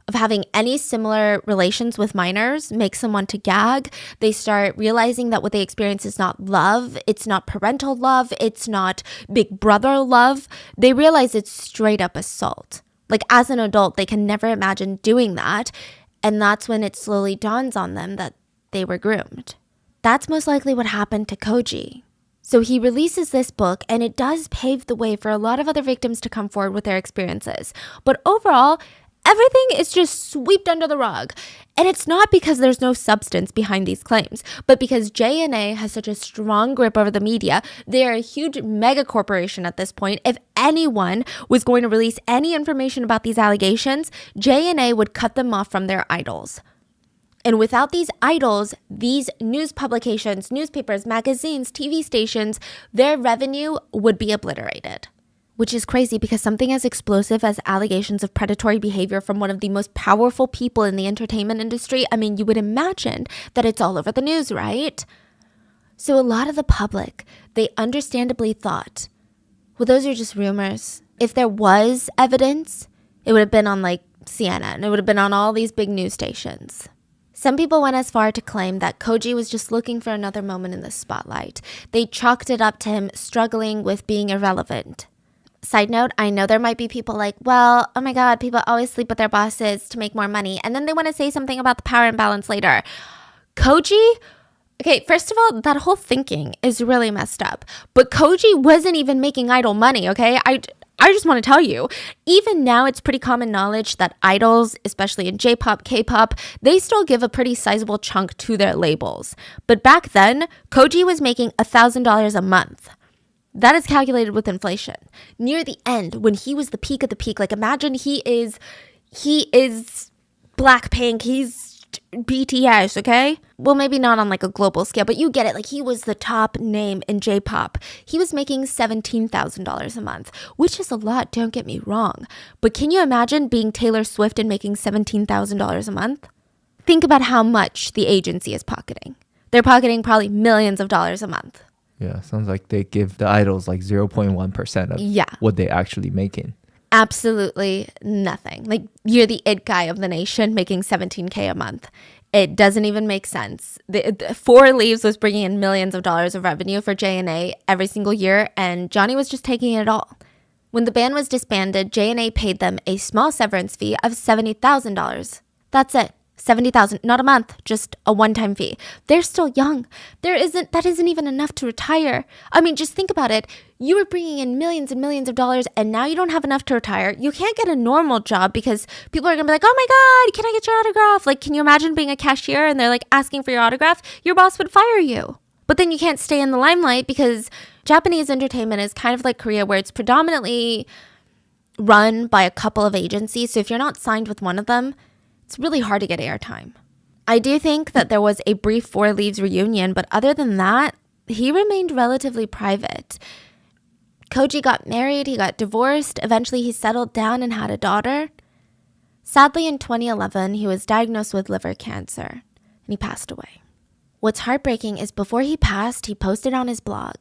of having any similar relations with minors makes them want to gag. They start realizing that what they experience is not love. It's not parental love. It's not big brother love. They realize it's straight up assault. Like, as an adult, they can never imagine doing that. And that's when it slowly dawns on them that they were groomed. That's most likely what happened to Koji. So he releases this book, and it does pave the way for a lot of other victims to come forward with their experiences. But overall, everything is just swept under the rug. And it's not because there's no substance behind these claims, but because JNA has such a strong grip over the media. They are a huge mega corporation at this point. If anyone was going to release any information about these allegations, JNA would cut them off from their idols. And without these idols, these news publications, newspapers, magazines, TV stations, their revenue would be obliterated. Which is crazy because something as explosive as allegations of predatory behavior from one of the most powerful people in the entertainment industry, I mean, you would imagine that it's all over the news, right? So a lot of the public, they understandably thought, well, those are just rumors. If there was evidence, it would have been on like CNN. It would have been on all these big news stations. Some people went as far to claim that Koji was just looking for another moment in the spotlight. They chalked it up to him struggling with being irrelevant. Side note, I know there might be people like, well, oh my God, people always sleep with their bosses to make more money. And then they want to say something about the power imbalance later. Koji, okay, first of all, that whole thinking is really messed up. But Koji wasn't even making idol money, okay? I just want to tell you, even now it's pretty common knowledge that idols, especially in J-Pop, K-Pop, they still give a pretty sizable chunk to their labels. But back then, Koji was making $1,000 a month. That is calculated with inflation. Near the end, when he was the peak of the peak, like imagine he is Blackpink, he's BTS, okay? Well, maybe not on like a global scale, but you get it. Like he was the top name in J-pop. He was making $17,000 a month, which is a lot, don't get me wrong. But can you imagine being Taylor Swift and making $17,000 a month? Think about how much the agency is pocketing. They're pocketing probably millions of dollars a month. Yeah, sounds like they give the idols like 0.1% of what they actually making. Absolutely nothing. Like you're the it guy of the nation making $17K a month. It doesn't even make sense. The Four Leaves was bringing in millions of dollars of revenue for JNA every single year, and Johnny was just taking it all. When the band was disbanded, JNA paid them a small severance fee of $70,000. That's it. $70,000, not a month, just a one-time fee. They're still young. That isn't even enough to retire. I mean, just think about it. You were bringing in millions and millions of dollars, and now you don't have enough to retire. You can't get a normal job because people are gonna be like, "Oh my God, can I get your autograph?" Like, can you imagine being a cashier and they're like asking for your autograph? Your boss would fire you. But then you can't stay in the limelight because Japanese entertainment is kind of like Korea, where it's predominantly run by a couple of agencies. So if you're not signed with one of them, it's really hard to get airtime. I do think that there was a brief Four Leaves reunion, but other than that, he remained relatively private. Koji got married, he got divorced, eventually he settled down and had a daughter. Sadly, in 2011, he was diagnosed with liver cancer, and he passed away. What's heartbreaking is before he passed, he posted on his blog.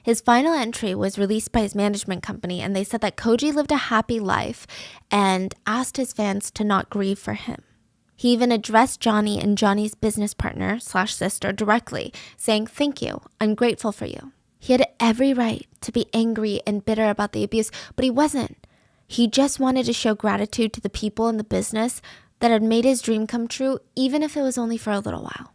His final entry was released by his management company, and they said that Koji lived a happy life and asked his fans to not grieve for him. He even addressed Johnny and Johnny's business partner / sister directly, saying, "Thank you, I'm grateful for you." He had every right to be angry and bitter about the abuse, but he wasn't. He just wanted to show gratitude to the people in the business that had made his dream come true, even if it was only for a little while.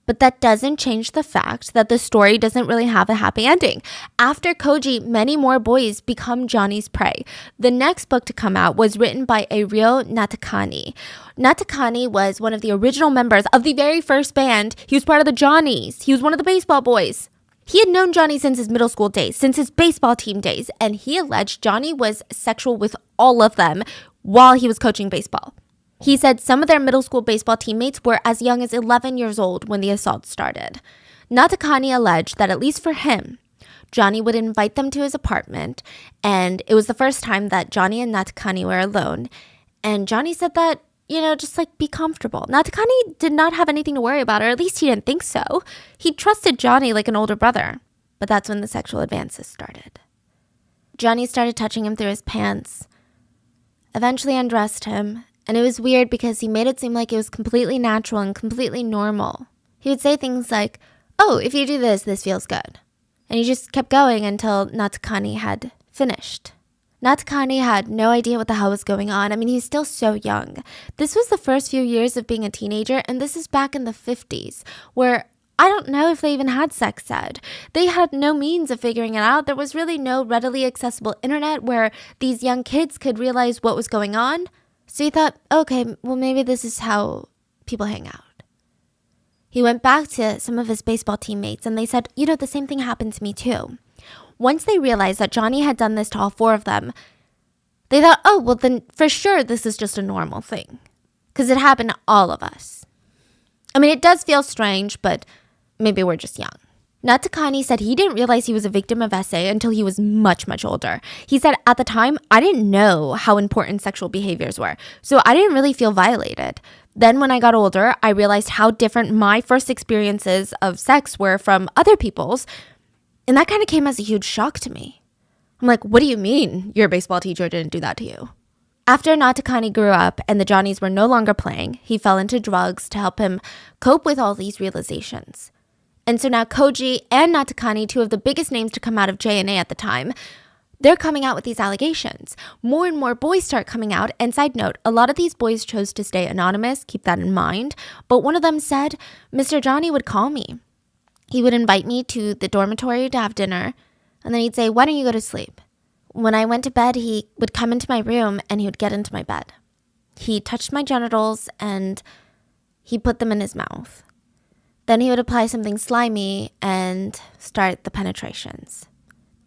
But that doesn't change the fact that the story doesn't really have a happy ending. After Koji, many more boys become Johnny's prey. The next book to come out was written by Ryo Natakani. Natakani was one of the original members of the very first band. He was part of the Johnnies. He was one of the baseball boys. He had known Johnny since his middle school days, since his baseball team days, and he alleged Johnny was sexual with all of them while he was coaching baseball. He said some of their middle school baseball teammates were as young as 11 years old when the assault started. Natakani alleged that at least for him, Johnny would invite them to his apartment, and it was the first time that Johnny and Natakani were alone, And Johnny said that, just like be comfortable. Natakani did not have anything to worry about, or at least he didn't think so. He trusted Johnny like an older brother. But that's when the sexual advances started. Johnny started touching him through his pants, eventually undressed him, and it was weird because he made it seem like it was completely natural and completely normal. He would say things like, "Oh, if you do this, this feels good." And he just kept going until Natakani had finished. Natakani had no idea what the hell was going on. I mean, he's still so young. This was the first few years of being a teenager, and this is back in the 50s, where I don't know if they even had sex ed. They had no means of figuring it out. There was really no readily accessible internet where these young kids could realize what was going on. So he thought, okay, well, maybe this is how people hang out. He went back to some of his baseball teammates and they said, the same thing happened to me too. Once they realized that Johnny had done this to all four of them, they thought, oh, well, then for sure this is just a normal thing. Because it happened to all of us. I mean, it does feel strange, but maybe we're just young. Natakani said he didn't realize he was a victim of SA until he was much, much older. He said, at the time, I didn't know how important sexual behaviors were, so I didn't really feel violated. Then when I got older, I realized how different my first experiences of sex were from other people's, and that kind of came as a huge shock to me. I'm like, what do you mean your baseball teacher didn't do that to you? After Natakani grew up and the Johnnies were no longer playing, he fell into drugs to help him cope with all these realizations. And so now Koji and Natakani, two of the biggest names to come out of JNA at the time, they're coming out with these allegations. More and more boys start coming out. And side note, a lot of these boys chose to stay anonymous, keep that in mind. But one of them said, Mr. Johnny would call me. He would invite me to the dormitory to have dinner. And then he'd say, why don't you go to sleep? When I went to bed, he would come into my room and he would get into my bed. He touched my genitals and he put them in his mouth. Then he would apply something slimy and start the penetrations.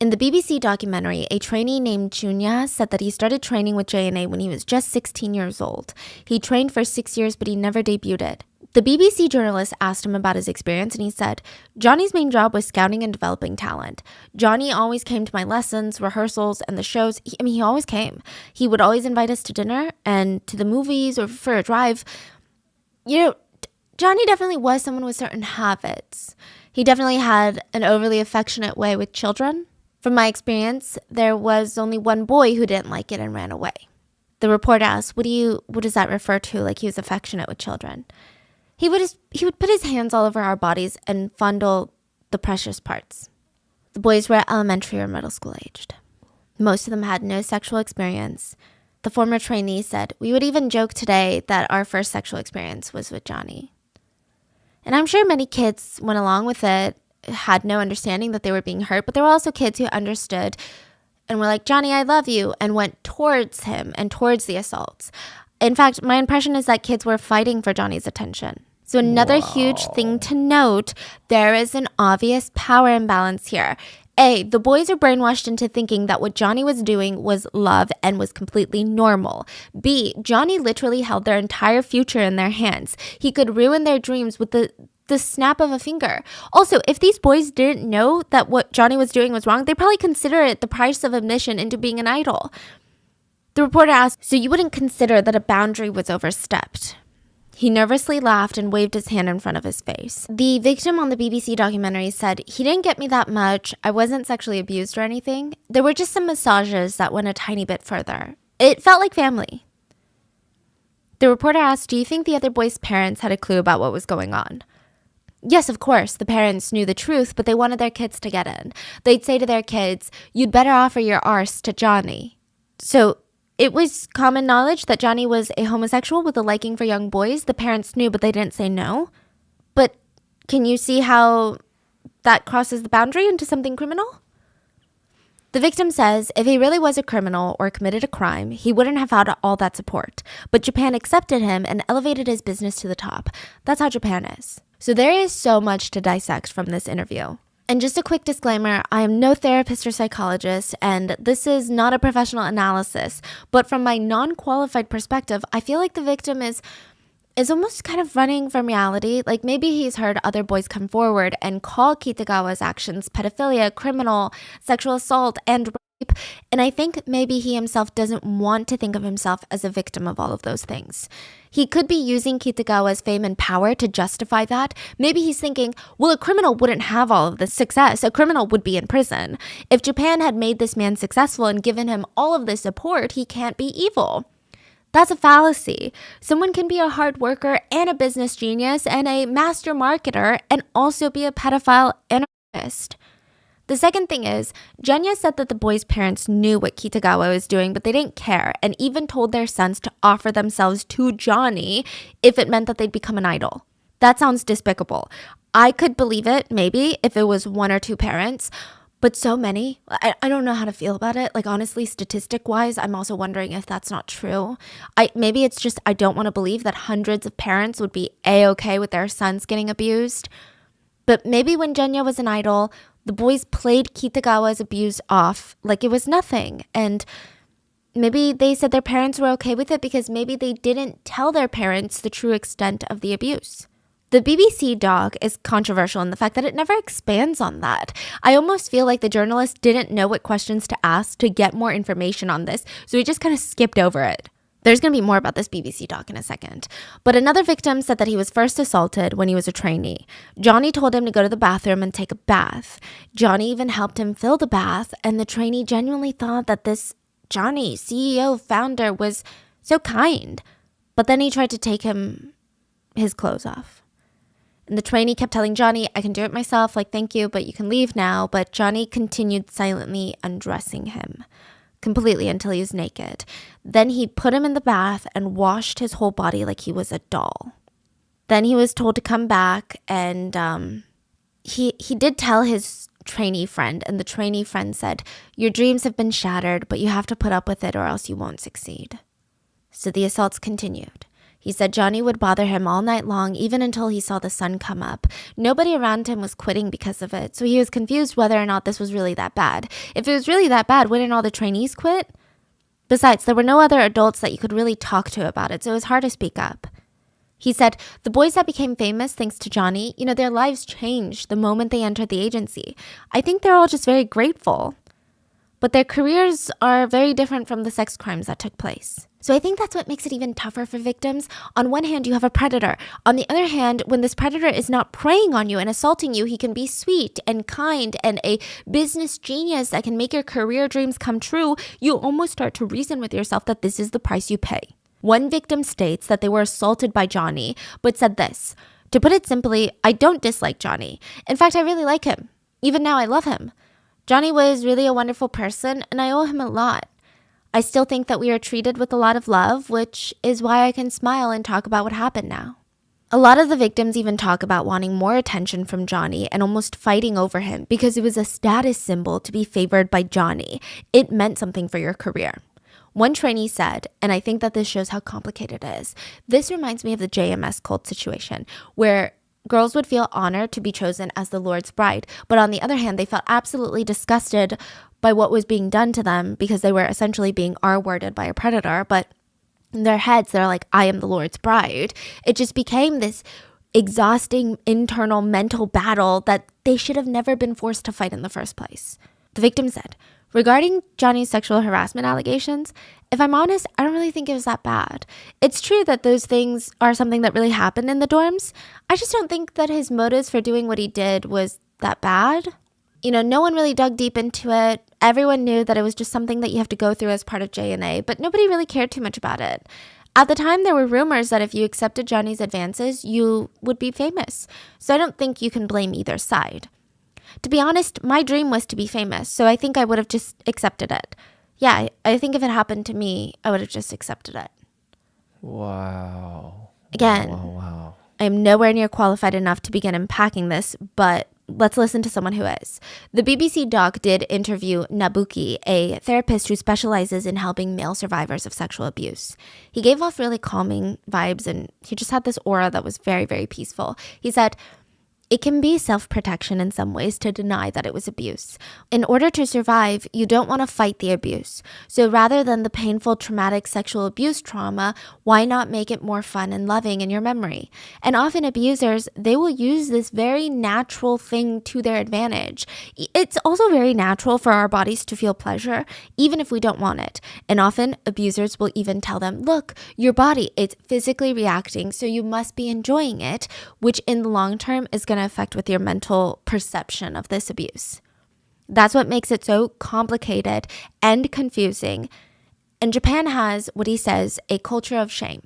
In the BBC documentary, a trainee named Junya said that he started training with JNA when he was just 16 years old. He trained for 6 years, but he never debuted. The BBC journalist asked him about his experience, and he said, Johnny's main job was scouting and developing talent. Johnny always came to my lessons, rehearsals, and the shows. He always came. He would always invite us to dinner and to the movies or for a drive. Johnny definitely was someone with certain habits. He definitely had an overly affectionate way with children. From my experience, there was only one boy who didn't like it and ran away. The reporter asked, what does that refer to, like he was affectionate with children? He would put his hands all over our bodies and fondle the precious parts. The boys were elementary or middle school aged. Most of them had no sexual experience. The former trainee said, we would even joke today that our first sexual experience was with Johnny. And I'm sure many kids went along with it, had no understanding that they were being hurt, but there were also kids who understood and were like, Johnny, I love you, and went towards him and towards the assaults. In fact, my impression is that kids were fighting for Johnny's attention. So another huge thing to note, there is an obvious power imbalance here. A, the boys are brainwashed into thinking that what Johnny was doing was love and was completely normal. B, Johnny literally held their entire future in their hands. He could ruin their dreams with the snap of a finger. Also, if these boys didn't know that what Johnny was doing was wrong, they'd probably consider it the price of admission into being an idol. The reporter asked, so you wouldn't consider that a boundary was overstepped? He nervously laughed and waved his hand in front of his face. The victim on the BBC documentary said, he didn't get me that much. I wasn't sexually abused or anything. There were just some massages that went a tiny bit further. It felt like family. The reporter asked, do you think the other boys' parents had a clue about what was going on? Yes, of course, the parents knew the truth, but they wanted their kids to get in. They'd say to their kids, you'd better offer your arse to Johnny. So it was common knowledge that Johnny was a homosexual with a liking for young boys. The parents knew, but they didn't say no. But can you see how that crosses the boundary into something criminal? The victim says if he really was a criminal or committed a crime, he wouldn't have had all that support. But Japan accepted him and elevated his business to the top. That's how Japan is. So there is so much to dissect from this interview. And just a quick disclaimer, I am no therapist or psychologist, and this is not a professional analysis. But from my non-qualified perspective, I feel like the victim is almost kind of running from reality. Like maybe he's heard other boys come forward and call Kitagawa's actions pedophilia, criminal, sexual assault, and And I think maybe he himself doesn't want to think of himself as a victim of all of those things. He could be using Kitagawa's fame and power to justify that. Maybe he's thinking, well, a criminal wouldn't have all of this success. A criminal would be in prison. If Japan had made this man successful and given him all of this support, he can't be evil. That's a fallacy. Someone can be a hard worker and a business genius and a master marketer and also be a pedophile and a rapist. The second thing is, Genya said that the boys' parents knew what Kitagawa was doing, but they didn't care and even told their sons to offer themselves to Johnny if it meant that they'd become an idol. That sounds despicable. I could believe it, maybe, if it was one or two parents, but so many, I don't know how to feel about it. Like, honestly, statistic-wise, I'm also wondering if that's not true. Maybe it's just I don't want to believe that hundreds of parents would be A-okay with their sons getting abused. But maybe when Genya was an idol, the boys played Kitagawa's abuse off like it was nothing. And maybe they said their parents were okay with it because maybe they didn't tell their parents the true extent of the abuse. The BBC doc is controversial in the fact that it never expands on that. I almost feel like the journalist didn't know what questions to ask to get more information on this, so he just kind of skipped over it. There's going to be more about this BBC doc in a second. But another victim said that he was first assaulted when he was a trainee. Johnny told him to go to the bathroom and take a bath. Johnny even helped him fill the bath, and the trainee genuinely thought that this Johnny, CEO, founder, was so kind. But then he tried to take his clothes off. And the trainee kept telling Johnny, I can do it myself, like, thank you, but you can leave now. But Johnny continued silently undressing him completely until he was naked. Then he put him in the bath and washed his whole body like he was a doll. Then he was told to come back, and he did tell his trainee friend, and the trainee friend said, your dreams have been shattered, but you have to put up with it or else you won't succeed. So the assaults continued. He said Johnny would bother him all night long, even until he saw the sun come up. Nobody around him was quitting because of it, so he was confused whether or not this was really that bad. If it was really that bad, wouldn't all the trainees quit? Besides, there were no other adults that you could really talk to about it, so it was hard to speak up. He said, the boys that became famous thanks to Johnny, their lives changed the moment they entered the agency. I think they're all just very grateful. But their careers are very different from the sex crimes that took place. So I think that's what makes it even tougher for victims. On one hand, you have a predator. On the other hand, when this predator is not preying on you and assaulting you, he can be sweet and kind and a business genius that can make your career dreams come true. You almost start to reason with yourself that this is the price you pay. One victim states that they were assaulted by Johnny, but said this, to put it simply, I don't dislike Johnny. In fact, I really like him. Even now, I love him. Johnny was really a wonderful person, and I owe him a lot. I still think that we are treated with a lot of love, which is why I can smile and talk about what happened now. A lot of the victims even talk about wanting more attention from Johnny and almost fighting over him because it was a status symbol to be favored by Johnny. It meant something for your career. One trainee said, and I think that this shows how complicated it is, this reminds me of the JMS cult situation, where girls would feel honored to be chosen as the Lord's bride, but on the other hand, they felt absolutely disgusted by what was being done to them because they were essentially being R-worded by a predator, but in their heads, they're like, I am the Lord's bride. It just became this exhausting internal mental battle that they should have never been forced to fight in the first place. The victim said, regarding Johnny's sexual harassment allegations, if I'm honest, I don't really think it was that bad. It's true that those things are something that really happened in the dorms. I just don't think that his motives for doing what he did was that bad. No one really dug deep into it. Everyone knew that it was just something that you have to go through as part of JNA, but nobody really cared too much about it. At the time, there were rumors that if you accepted Johnny's advances, you would be famous. So I don't think you can blame either side. To be honest, my dream was to be famous, so I think I would have just accepted it. Yeah, I think if it happened to me, I would have just accepted it. Wow. Again, Wow. I am nowhere near qualified enough to begin unpacking this, but let's listen to someone who is. The BBC doc did interview Nabuki, a therapist who specializes in helping male survivors of sexual abuse. He gave off really calming vibes, and he just had this aura that was very, very peaceful. He said, It can be self-protection in some ways to deny that it was abuse. In order to survive, you don't want to fight the abuse. So rather than the painful, traumatic sexual abuse trauma, why not make it more fun and loving in your memory? And often abusers, they will use this very natural thing to their advantage. It's also very natural for our bodies to feel pleasure, even if we don't want it. And often abusers will even tell them, look, your body, it's physically reacting, so you must be enjoying it, which in the long term is going to affect with your mental perception of this abuse. That's what makes it so complicated and confusing. And Japan has, what he says, a culture of shame.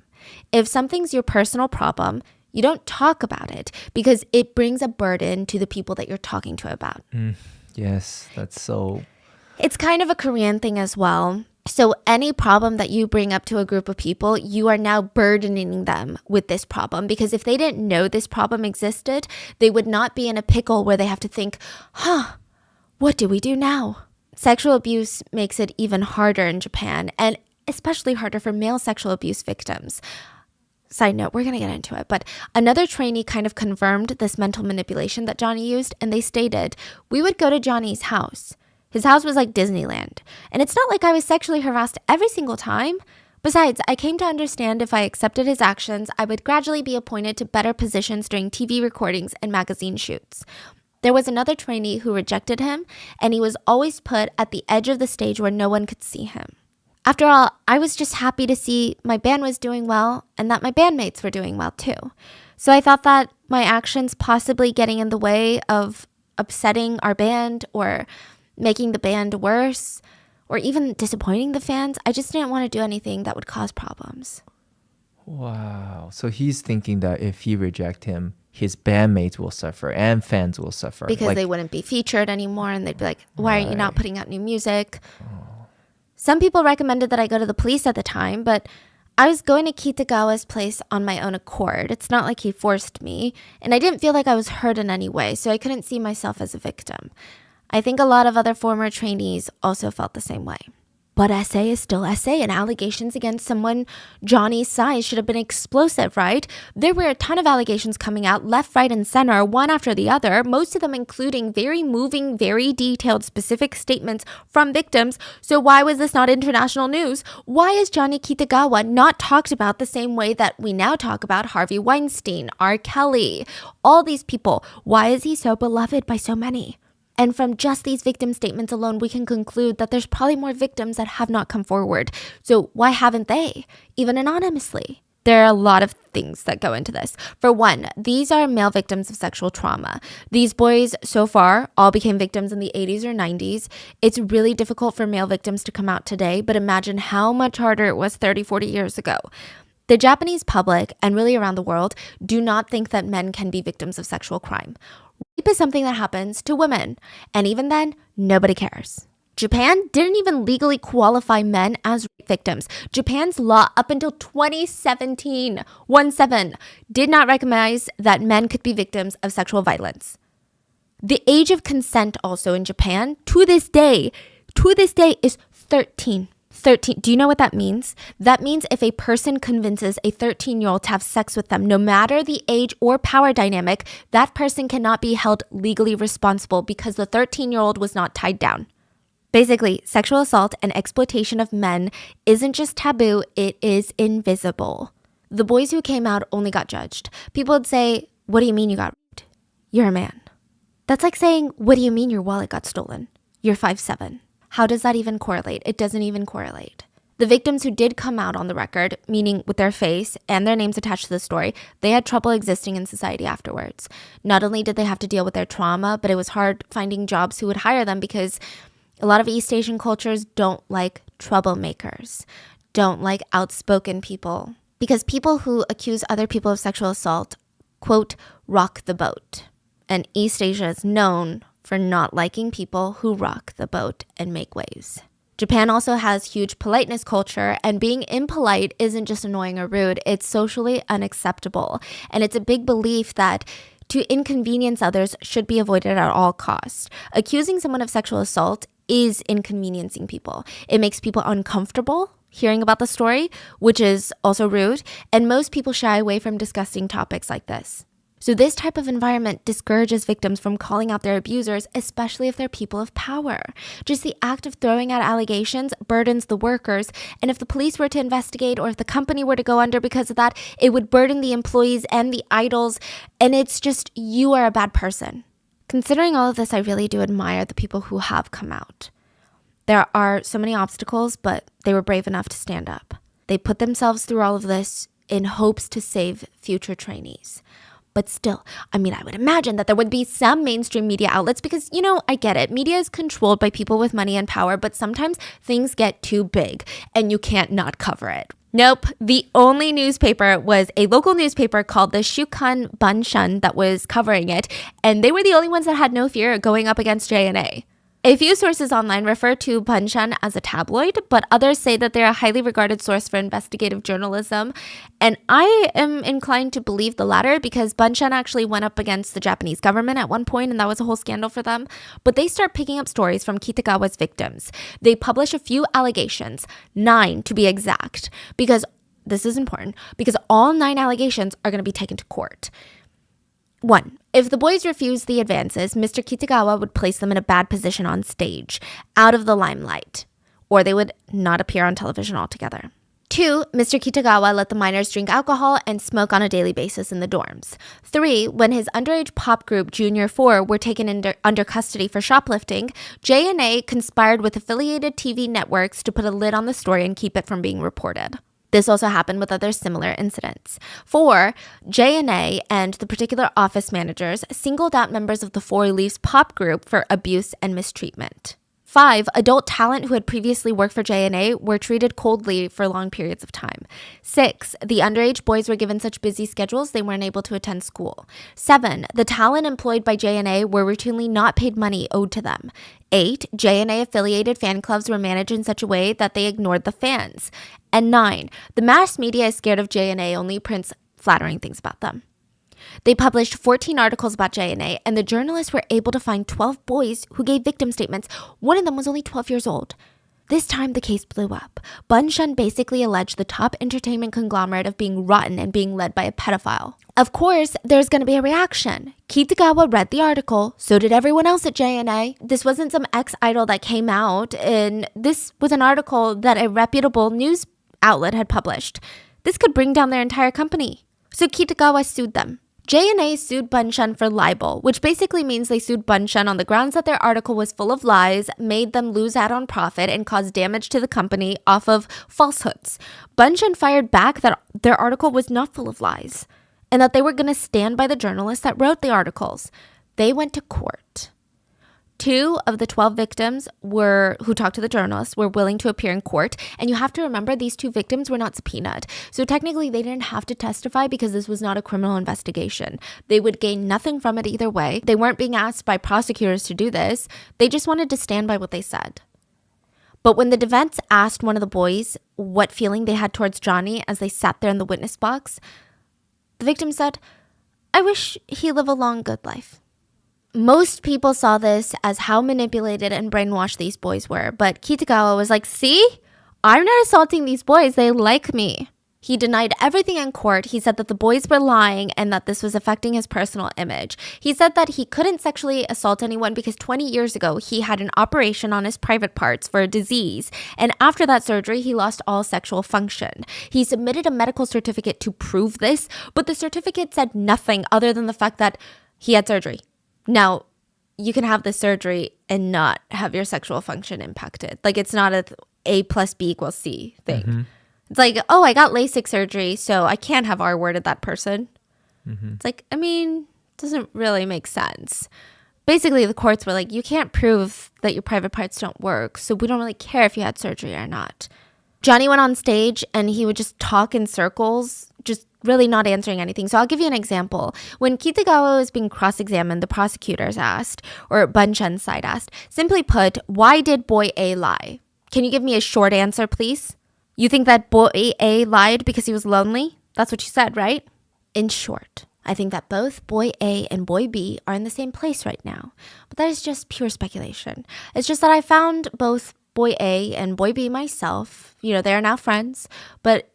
If something's your personal problem, you don't talk about it because it brings a burden to the people that you're talking to about. Yes, that's so... It's kind of a Korean thing as well. So any problem that you bring up to a group of people, you are now burdening them with this problem, because if they didn't know this problem existed, they would not be in a pickle where they have to think, what do we do now? Sexual abuse makes it even harder in Japan, and especially harder for male sexual abuse victims. Side note, we're going to get into it, but another trainee kind of confirmed this mental manipulation that Johnny used, and they stated, we would go to Johnny's house. His house was like Disneyland. And it's not like I was sexually harassed every single time. Besides, I came to understand if I accepted his actions, I would gradually be appointed to better positions during TV recordings and magazine shoots. There was another trainee who rejected him, and he was always put at the edge of the stage where no one could see him. After all, I was just happy to see my band was doing well and that my bandmates were doing well too. So I thought that my actions possibly getting in the way of upsetting our band or making the band worse, or even disappointing the fans, I just didn't want to do anything that would cause problems. Wow. So he's thinking that if he reject him, his bandmates will suffer and fans will suffer. Because they wouldn't be featured anymore, and they'd be like, why aren't you not putting out new music? Some people recommended that I go to the police at the time, but I was going to Kitagawa's place on my own accord. It's not like he forced me, and I didn't feel like I was hurt in any way, so I couldn't see myself as a victim. I think a lot of other former trainees also felt the same way. But essay is still essay, and allegations against someone Johnny's size should have been explosive, right? There were a ton of allegations coming out left, right, and center, one after the other, most of them including very moving, very detailed, specific statements from victims. So why was this not international news? Why is Johnny Kitagawa not talked about the same way that we now talk about Harvey Weinstein, R. Kelly, all these people? Why is he so beloved by so many? And from just these victim statements alone, we can conclude that there's probably more victims that have not come forward. So why haven't they, even anonymously? There are a lot of things that go into this. For one, these are male victims of sexual trauma. These boys, so far, all became victims in the 80s or 90s. It's really difficult for male victims to come out today, but imagine how much harder it was 30, 40 years ago. The Japanese public, and really around the world, do not think that men can be victims of sexual crime. Rape is something that happens to women, and even then, nobody cares. Japan didn't even legally qualify men as rape victims. Japan's law up until 2017, 17, did not recognize that men could be victims of sexual violence. The age of consent also in Japan, to this day, is 13. 13. Do you know what that means? That means if a person convinces a 13-year-old to have sex with them, no matter the age or power dynamic, that person cannot be held legally responsible because the 13-year-old was not tied down. Basically, sexual assault and exploitation of men isn't just taboo, it is invisible. The boys who came out only got judged. People would say, what do you mean you got raped? You're a man. That's like saying, what do you mean your wallet got stolen? You're 5'7". How does that even correlate? It doesn't even correlate. The victims who did come out on the record, meaning with their face and their names attached to the story, they had trouble existing in society afterwards. Not only did they have to deal with their trauma, but it was hard finding jobs who would hire them because a lot of East Asian cultures don't like troublemakers, don't like outspoken people. Because people who accuse other people of sexual assault, quote, rock the boat. And East Asia is known for not liking people who rock the boat and make waves. Japan also has huge politeness culture, and being impolite isn't just annoying or rude, it's socially unacceptable. And it's a big belief that to inconvenience others should be avoided at all costs. Accusing someone of sexual assault is inconveniencing people. It makes people uncomfortable hearing about the story, which is also rude, and most people shy away from discussing topics like this. So this type of environment discourages victims from calling out their abusers, especially if they're people of power. Just the act of throwing out allegations burdens the workers, and if the police were to investigate or if the company were to go under because of that, it would burden the employees and the idols, and it's just, you are a bad person. Considering all of this, I really do admire the people who have come out. There are so many obstacles, but they were brave enough to stand up. They put themselves through all of this in hopes to save future trainees. But still, I would imagine that there would be some mainstream media outlets because, I get it. Media is controlled by people with money and power, but sometimes things get too big and you can't not cover it. Nope. The only newspaper was a local newspaper called the Shukan Banshan that was covering it, and they were the only ones that had no fear of going up against JNA. A few sources online refer to Banshan as a tabloid, but others say that they're a highly regarded source for investigative journalism. And I am inclined to believe the latter because Banshan actually went up against the Japanese government at one point, and that was a whole scandal for them. But they start picking up stories from Kitagawa's victims. They publish a few allegations, 9 to be exact, because this is important, because all 9 allegations are going to be taken to court. 1. If the boys refused the advances, Mr. Kitagawa would place them in a bad position on stage, out of the limelight, or they would not appear on television altogether. 2. Mr. Kitagawa let the minors drink alcohol and smoke on a daily basis in the dorms. 3. When his underage pop group Junior 4 were taken under custody for shoplifting, JNA conspired with affiliated TV networks to put a lid on the story and keep it from being reported. This also happened with other similar incidents. 4. JNA and the particular office managers singled out members of the Four Leaves pop group for abuse and mistreatment. 5. Adult talent who had previously worked for JNA were treated coldly for long periods of time. 6. The underage boys were given such busy schedules they weren't able to attend school. 7. The talent employed by JNA were routinely not paid money owed to them. 8. JNA-affiliated fan clubs were managed in such a way that they ignored the fans. And 9. The mass media is scared of JNA, only prints flattering things about them. They published 14 articles about JNA, and the journalists were able to find 12 boys who gave victim statements. One of them was only 12 years old. This time, the case blew up. Banshan basically alleged the top entertainment conglomerate of being rotten and being led by a pedophile. Of course, there's going to be a reaction. Kitagawa read the article, so did everyone else at JNA. This wasn't some ex-idol that came out, and this was an article that a reputable news outlet had published. This could bring down their entire company. So Kitagawa sued them. JNA sued Banshan for libel, which basically means they sued Banshan on the grounds that their article was full of lies, made them lose out on profit, and caused damage to the company off of falsehoods. Banshan fired back that their article was not full of lies, and that they were going to stand by the journalists that wrote the articles. They went to court. 2 of the 12 victims who talked to the journalists were willing to appear in court. And you have to remember, these 2 victims were not subpoenaed. So technically, they didn't have to testify because this was not a criminal investigation. They would gain nothing from it either way. They weren't being asked by prosecutors to do this. They just wanted to stand by what they said. But when the defense asked one of the boys what feeling they had towards Johnny as they sat there in the witness box, the victim said, "I wish he lived a long, good life." Most people saw this as how manipulated and brainwashed these boys were, but Kitagawa was like, "See? I'm not assaulting these boys. They like me." He denied everything in court. He said that the boys were lying and that this was affecting his personal image. He said that he couldn't sexually assault anyone because 20 years ago, he had an operation on his private parts for a disease. And after that surgery, he lost all sexual function. He submitted a medical certificate to prove this, but the certificate said nothing other than the fact that he had surgery. Now, you can have the surgery and not have your sexual function impacted. Like, it's not A plus B equals C thing. Mm-hmm. It's like, oh, I got LASIK surgery, so I can't have R-worded that person. Mm-hmm. It's like, doesn't really make sense. Basically, the courts were like, you can't prove that your private parts don't work, so we don't really care if you had surgery or not. Johnny went on stage and he would just talk in circles, just really not answering anything. So I'll give you an example. When Kitagawa was being cross-examined, the prosecutors asked, or Banshan's side asked, simply put, why did boy A lie? Can you give me a short answer, please? You think that boy A lied because he was lonely? That's what you said, right? In short, I think that both boy A and boy B are in the same place right now. But that is just pure speculation. It's just that I found both boy A and boy B myself. They are now friends, but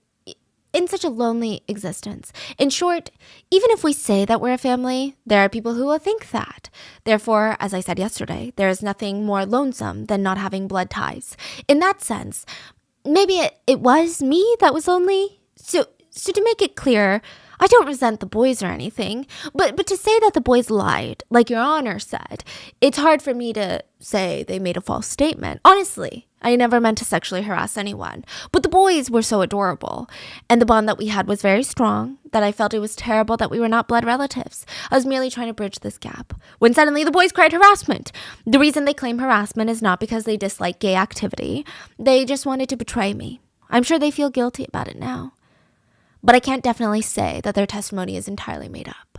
in such a lonely existence. In short, even if we say that we're a family, there are people who will think that. Therefore, as I said yesterday, there is nothing more lonesome than not having blood ties. In that sense, maybe it was me that was lonely. So to make it clear, I don't resent the boys or anything, but to say that the boys lied, like Your Honor said, it's hard for me to say they made a false statement. Honestly, I never meant to sexually harass anyone, but the boys were so adorable, and the bond that we had was very strong that I felt it was terrible that we were not blood relatives. I was merely trying to bridge this gap, when suddenly the boys cried harassment. The reason they claim harassment is not because they dislike gay activity. They just wanted to betray me. I'm sure they feel guilty about it now. But I can't definitely say that their testimony is entirely made up.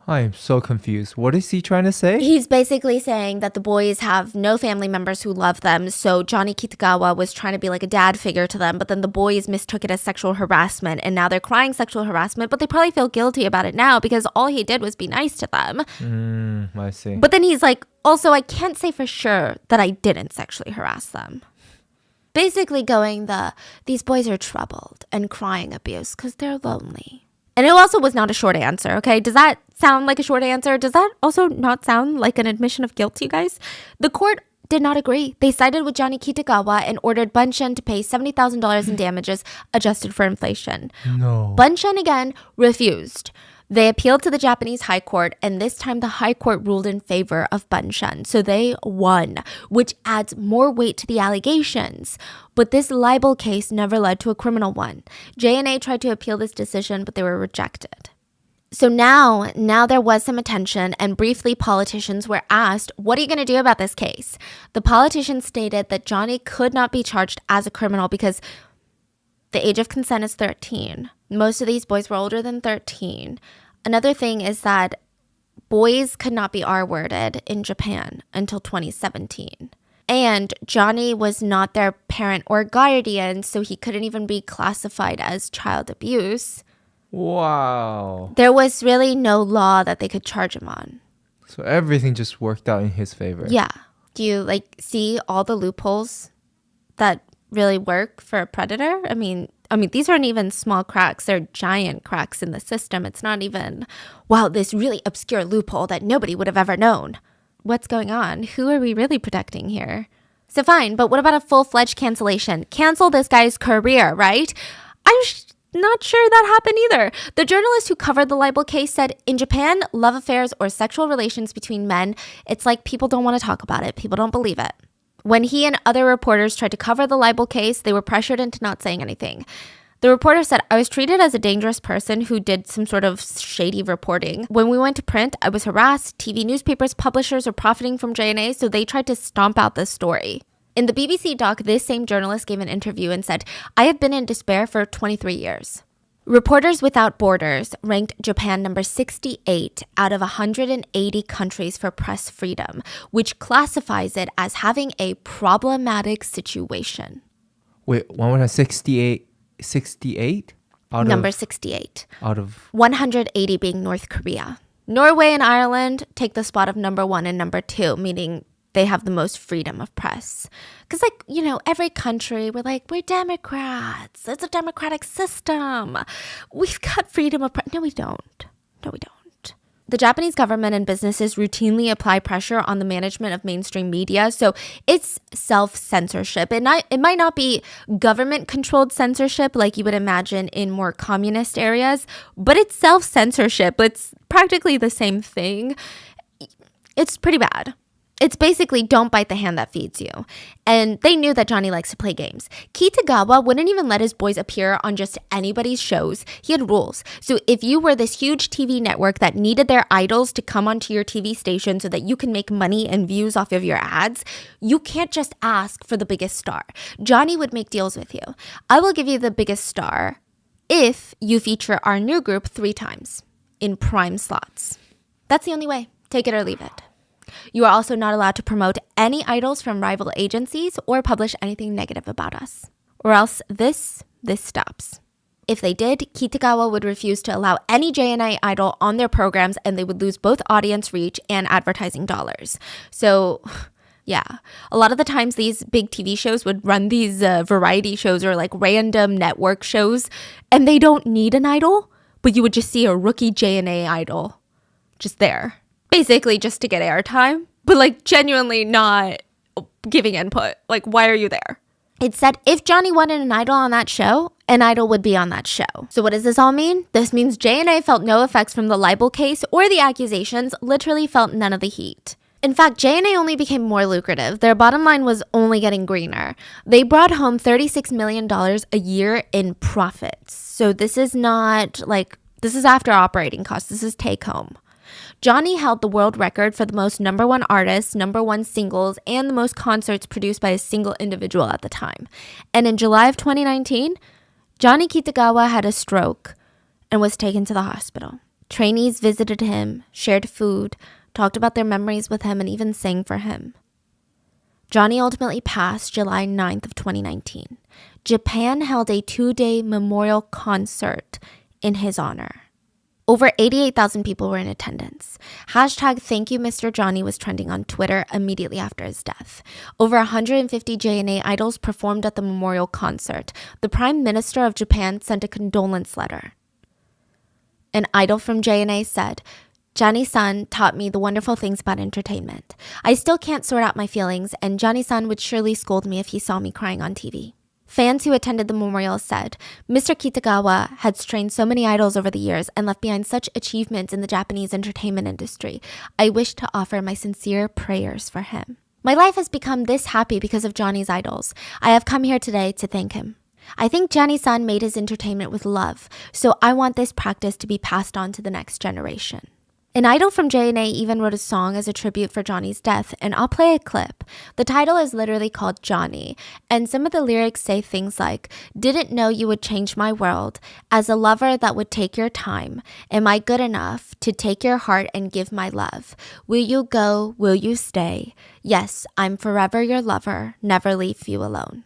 I am so confused. What is he trying to say? He's basically saying that the boys have no family members who love them, so Johnny Kitagawa was trying to be like a dad figure to them, but then the boys mistook it as sexual harassment, and now they're crying sexual harassment, but they probably feel guilty about it now because all he did was be nice to them. I see. But then he's like, also, I can't say for sure that I didn't sexually harass them. Basically these boys are troubled and crying abuse because they're lonely. And it also was not a short answer, okay? Does that sound like a short answer? Does that also not sound like an admission of guilt to you guys? The court did not agree. They sided with Johnny Kitagawa and ordered Bunchen to pay $70,000 in damages adjusted for inflation. No. Bunchen again refused. They appealed to the Japanese High Court, and this time the High Court ruled in favor of Bunchen. So they won, which adds more weight to the allegations. But this libel case never led to a criminal one. JNA tried to appeal this decision, but they were rejected. So now there was some attention, and briefly politicians were asked, what are you going to do about this case? The politicians stated that Johnny could not be charged as a criminal because the age of consent is 13. Most of these boys were older than 13. Another thing is that boys could not be R-worded in Japan until 2017. And Johnny was not their parent or guardian, so he couldn't even be classified as child abuse. Wow. There was really no law that they could charge him on. So everything just worked out in his favor. Yeah. Do you see all the loopholes that really work for a predator? I mean, these aren't even small cracks. They're giant cracks in the system. It's not even, wow, this really obscure loophole that nobody would have ever known. What's going on? Who are we really protecting here? So fine, but what about a full-fledged cancellation? Cancel this guy's career, right? I'm not sure that happened either. The journalist who covered the libel case said, in Japan, love affairs or sexual relations between men, it's like people don't want to talk about it. People don't believe it. When he and other reporters tried to cover the libel case, they were pressured into not saying anything. The reporter said, I was treated as a dangerous person who did some sort of shady reporting. When we went to print, I was harassed. TV newspapers, publishers are profiting from JNA, so they tried to stomp out this story. In the BBC doc, this same journalist gave an interview and said, I have been in despair for 23 years. Reporters Without Borders ranked Japan number 68 out of 180 countries for press freedom, which classifies it as having a problematic situation. Wait, one more time, 68? Number 68. Out of 180 being North Korea. Norway and Ireland take the spot of number 1 and number 2, meaning they have the most freedom of press. Because, every country, we're Democrats. It's a democratic system. We've got freedom of press. No, we don't. The Japanese government and businesses routinely apply pressure on the management of mainstream media, so it's self-censorship. It might not be government-controlled censorship like you would imagine in more communist areas, but it's self-censorship. It's practically the same thing. It's pretty bad. It's basically don't bite the hand that feeds you. And they knew that Johnny likes to play games. Kitagawa wouldn't even let his boys appear on just anybody's shows. He had rules. So if you were this huge TV network that needed their idols to come onto your TV station so that you can make money and views off of your ads, you can't just ask for the biggest star. Johnny would make deals with you. I will give you the biggest star if you feature our new group 3 times in prime slots. That's the only way. Take it or leave it. You are also not allowed to promote any idols from rival agencies or publish anything negative about us. Or else this stops. If they did, Kitagawa would refuse to allow any JNI idol on their programs and they would lose both audience reach and advertising dollars. So Yeah. A lot of the times these big TV shows would run these variety shows or like random network shows, and they don't need an idol, but you would just see a rookie JNA idol just there. Basically just to get airtime, but like genuinely not giving input. Like, why are you there? It said if Johnny wanted an idol on that show, an idol would be on that show. So what does this all mean? This means JNA felt no effects from the libel case or the accusations, literally felt none of the heat. In fact, JNA only became more lucrative. Their bottom line was only getting greener. They brought home $36 million a year in profits. So this is not like, this is after operating costs. This is take home. Johnny held the world record for the most number one artists, number one singles, and the most concerts produced by a single individual at the time. And in July of 2019, Johnny Kitagawa had a stroke and was taken to the hospital. Trainees visited him, shared food, talked about their memories with him, and even sang for him. Johnny ultimately passed July 9th of 2019. Japan held a 2-day memorial concert in his honor. Over 88,000 people were in attendance. Hashtag Thank You Mr. Johnny was trending on Twitter immediately after his death. Over 150 JNA idols performed at the memorial concert. The Prime Minister of Japan sent a condolence letter. An idol from JNA said, Johnny-san taught me the wonderful things about entertainment. I still can't sort out my feelings, and Johnny-san would surely scold me if he saw me crying on TV. Fans who attended the memorial said, Mr. Kitagawa had trained so many idols over the years and left behind such achievements in the Japanese entertainment industry. I wish to offer my sincere prayers for him. My life has become this happy because of Johnny's idols. I have come here today to thank him. I think Johnny-san made his entertainment with love, so I want this practice to be passed on to the next generation. An idol from JNA even wrote a song as a tribute for Johnny's death, and I'll play a clip. The title is literally called Johnny, and some of the lyrics say things like, didn't know you would change my world, as a lover that would take your time. Am I good enough to take your heart and give my love? Will you go? Will you stay? Yes, I'm forever your lover, never leave you alone.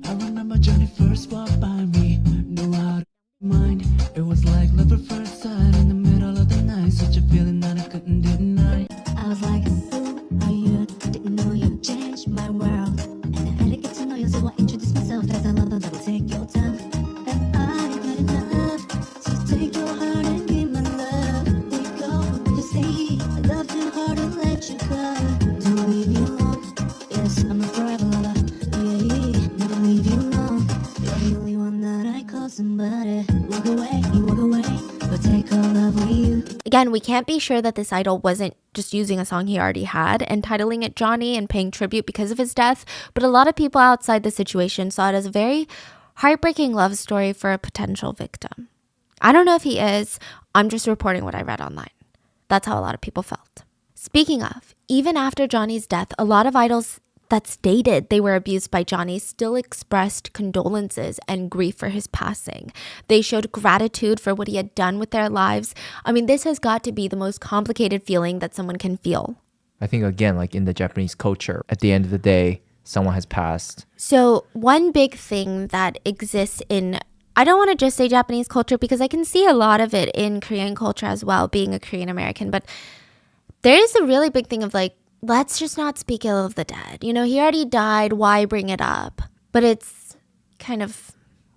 I remember Johnny first walked by me, knew how to mind. It was like love at first sight in the middle of the night. Such a feeling that I couldn't deny. I was like, who are you? Didn't know you changed my world. And I had to get to know you, so I introduced myself as a lover that will take your time. And I got enough to take your heart and give my love. We go, you say, I love too hard to let you go. Don't leave you alone. Yes, I'm a forever lover. Again, we can't be sure that this idol wasn't just using a song he already had and titling it Johnny and paying tribute because of his death, but a lot of people outside the situation saw it as a very heartbreaking love story for a potential victim. I don't know if he is. I'm just reporting what I read online. That's how a lot of people felt. Speaking of, even after Johnny's death, a lot of idols that stated they were abused by Johnny still expressed condolences and grief for his passing. They showed gratitude for what he had done with their lives. I mean, this has got to be the most complicated feeling that someone can feel. I think, again, like in the Japanese culture, at the end of the day, someone has passed. So one big thing that exists in, I don't want to just say Japanese culture because I can see a lot of it in Korean culture as well, being a Korean American, but there is a really big thing of like, let's just not speak ill of the dead. You know, he already died. Why bring it up? But it's kind of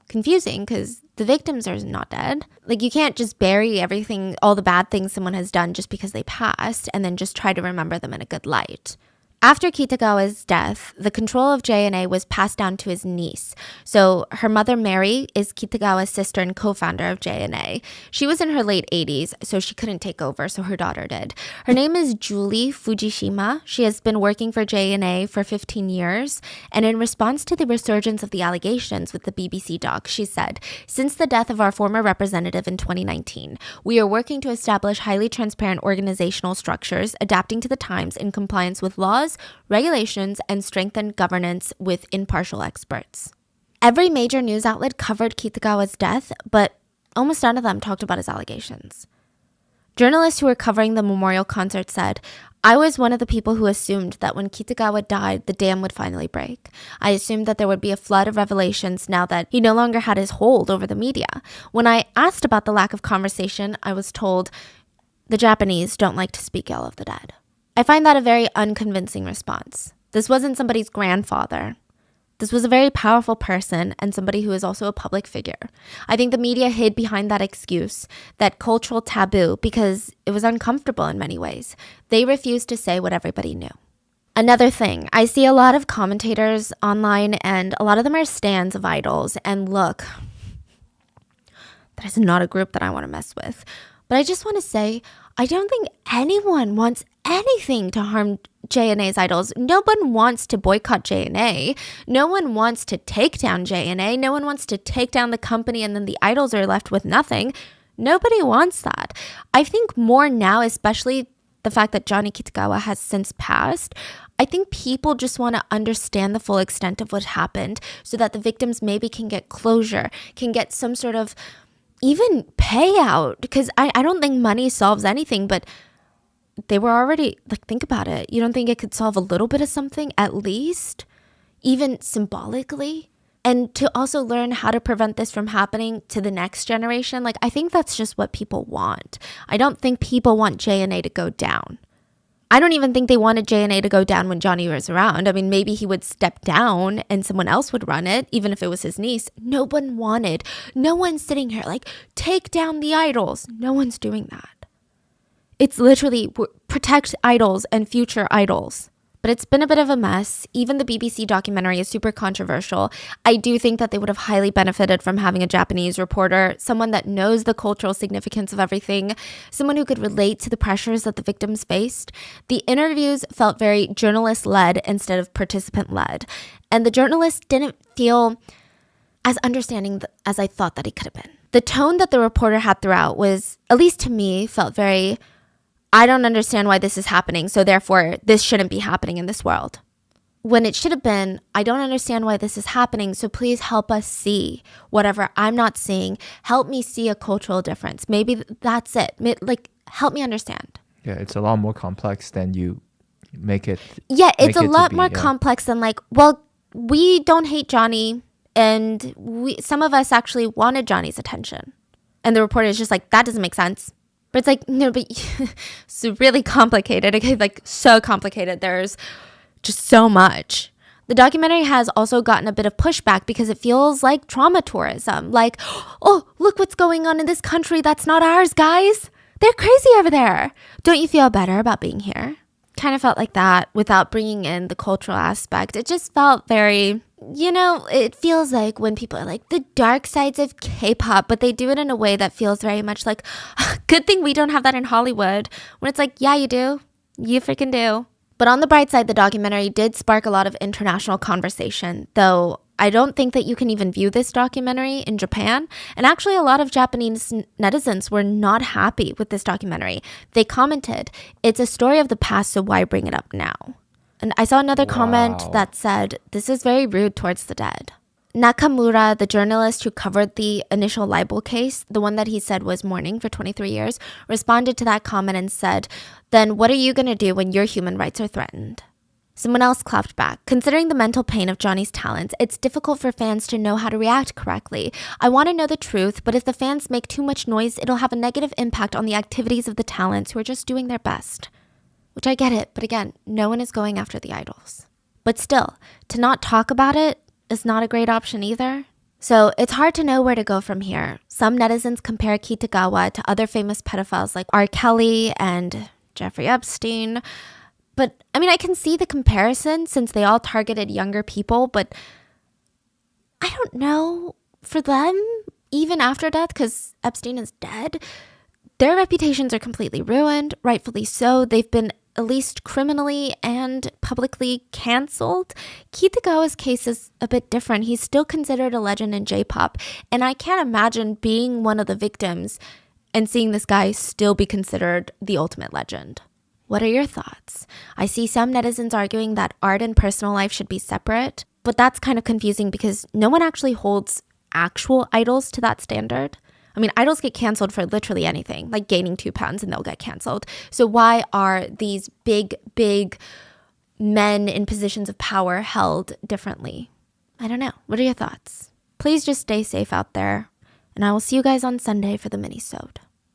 confusing because the victims are not dead. Like, you can't just bury everything, all the bad things someone has done just because they passed and then just try to remember them in a good light. After Kitagawa's death, the control of JNA was passed down to his niece. So her mother, Mary, is Kitagawa's sister and co-founder of JNA. She was in her late 80s, so she couldn't take over, so her daughter did. Her name is Julie Fujishima. She has been working for JNA for 15 years. And in response to the resurgence of the allegations with the BBC doc, she said, since the death of our former representative in 2019, we are working to establish highly transparent organizational structures, adapting to the times in compliance with laws, regulations, and strengthened governance with impartial experts. Every major news outlet covered Kitagawa's death, but almost none of them talked about his allegations. Journalists who were covering the memorial concert said, I was one of the people who assumed that when Kitagawa died, the dam would finally break. I assumed that there would be a flood of revelations now that he no longer had his hold over the media. When I asked about the lack of conversation, I was told the Japanese don't like to speak ill of the dead. I find that a very unconvincing response. This wasn't somebody's grandfather. This was a very powerful person and somebody who is also a public figure. I think the media hid behind that excuse, that cultural taboo, because it was uncomfortable in many ways. They refused to say what everybody knew. Another thing, I see a lot of commentators online and a lot of them are stans of idols. And look, that is not a group that I want to mess with. But I just want to say, I don't think anyone wants anything to harm JNA's idols. No one wants to boycott JNA. No one wants to take down JNA. No one wants to take down the company and then the idols are left with nothing. Nobody wants that. I think more now, especially the fact that Johnny Kitagawa has since passed, I think people just want to understand the full extent of what happened so that the victims maybe can get closure, can get some sort of even payout, because I don't think money solves anything, but they were already, like, think about it. You don't think it could solve a little bit of something, at least, even symbolically? And to also learn how to prevent this from happening to the next generation, like, I think that's just what people want. I don't think people want JNA to go down. I don't even think they wanted JNA to go down when Johnny was around. I mean, maybe he would step down and someone else would run it, even if it was his niece. No one wanted. No one's sitting here like, take down the idols. No one's doing that. It's literally protect idols and future idols. But it's been a bit of a mess. Even the BBC documentary is super controversial. I do think that they would have highly benefited from having a Japanese reporter, someone that knows the cultural significance of everything, someone who could relate to the pressures that the victims faced. The interviews felt very journalist-led instead of participant-led. And the journalist didn't feel as understanding as I thought that he could have been. The tone that the reporter had throughout was, at least to me, felt very, I don't understand why this is happening, so therefore this shouldn't be happening in this world. When it should have been, I don't understand why this is happening, so please help us see whatever I'm not seeing. Help me see a cultural difference. Maybe that's it. Like, help me understand. Yeah, it's a lot more complex than you make it. Yeah, it's a lot more yeah. complex than like, well, we don't hate Johnny, and some of us actually wanted Johnny's attention. And the reporter is just like, that doesn't make sense. But it's like, no, but it's really complicated. Okay, like so complicated. There's just so much. The documentary has also gotten a bit of pushback because it feels like trauma tourism. Like, oh, look what's going on in this country. That's not ours, guys. They're crazy over there. Don't you feel better about being here? Kind of felt like that without bringing in the cultural aspect. It just felt very, it feels like when people are like the dark sides of K-pop, but they do it in a way that feels very much like, good thing we don't have that in Hollywood. When it's like, yeah, you do. You freaking do. But on the bright side, the documentary did spark a lot of international conversation, though I don't think that you can even view this documentary in Japan. And actually, a lot of Japanese netizens were not happy with this documentary. They commented, it's a story of the past, so why bring it up now? And I saw another comment that said, this is very rude towards the dead. Nakamura, the journalist who covered the initial libel case, the one that he said was mourning for 23 years, responded to that comment and said, then what are you going to do when your human rights are threatened? Someone else clapped back. Considering the mental pain of Johnny's talents, it's difficult for fans to know how to react correctly. I want to know the truth, but if the fans make too much noise, it'll have a negative impact on the activities of the talents who are just doing their best. Which I get it, but again, no one is going after the idols. But still, to not talk about it is not a great option either. So it's hard to know where to go from here. Some netizens compare Kitagawa to other famous pedophiles like R. Kelly and Jeffrey Epstein. But I mean, I can see the comparison since they all targeted younger people, but I don't know. For them, even after death, because Epstein is dead, their reputations are completely ruined, rightfully so. They've been at least criminally and publicly canceled. Kitagawa's case is a bit different. He's still considered a legend in J-pop, and I can't imagine being one of the victims and seeing this guy still be considered the ultimate legend. What are your thoughts? I see some netizens arguing that art and personal life should be separate, but that's kind of confusing because no one actually holds actual idols to that standard. I I mean, idols get canceled for literally anything, like gaining 2 pounds and they'll get canceled. So why are these big men in positions of power held differently? I don't know. What are your thoughts? Please just stay safe out there. And I will see you guys on Sunday for the mini-sode.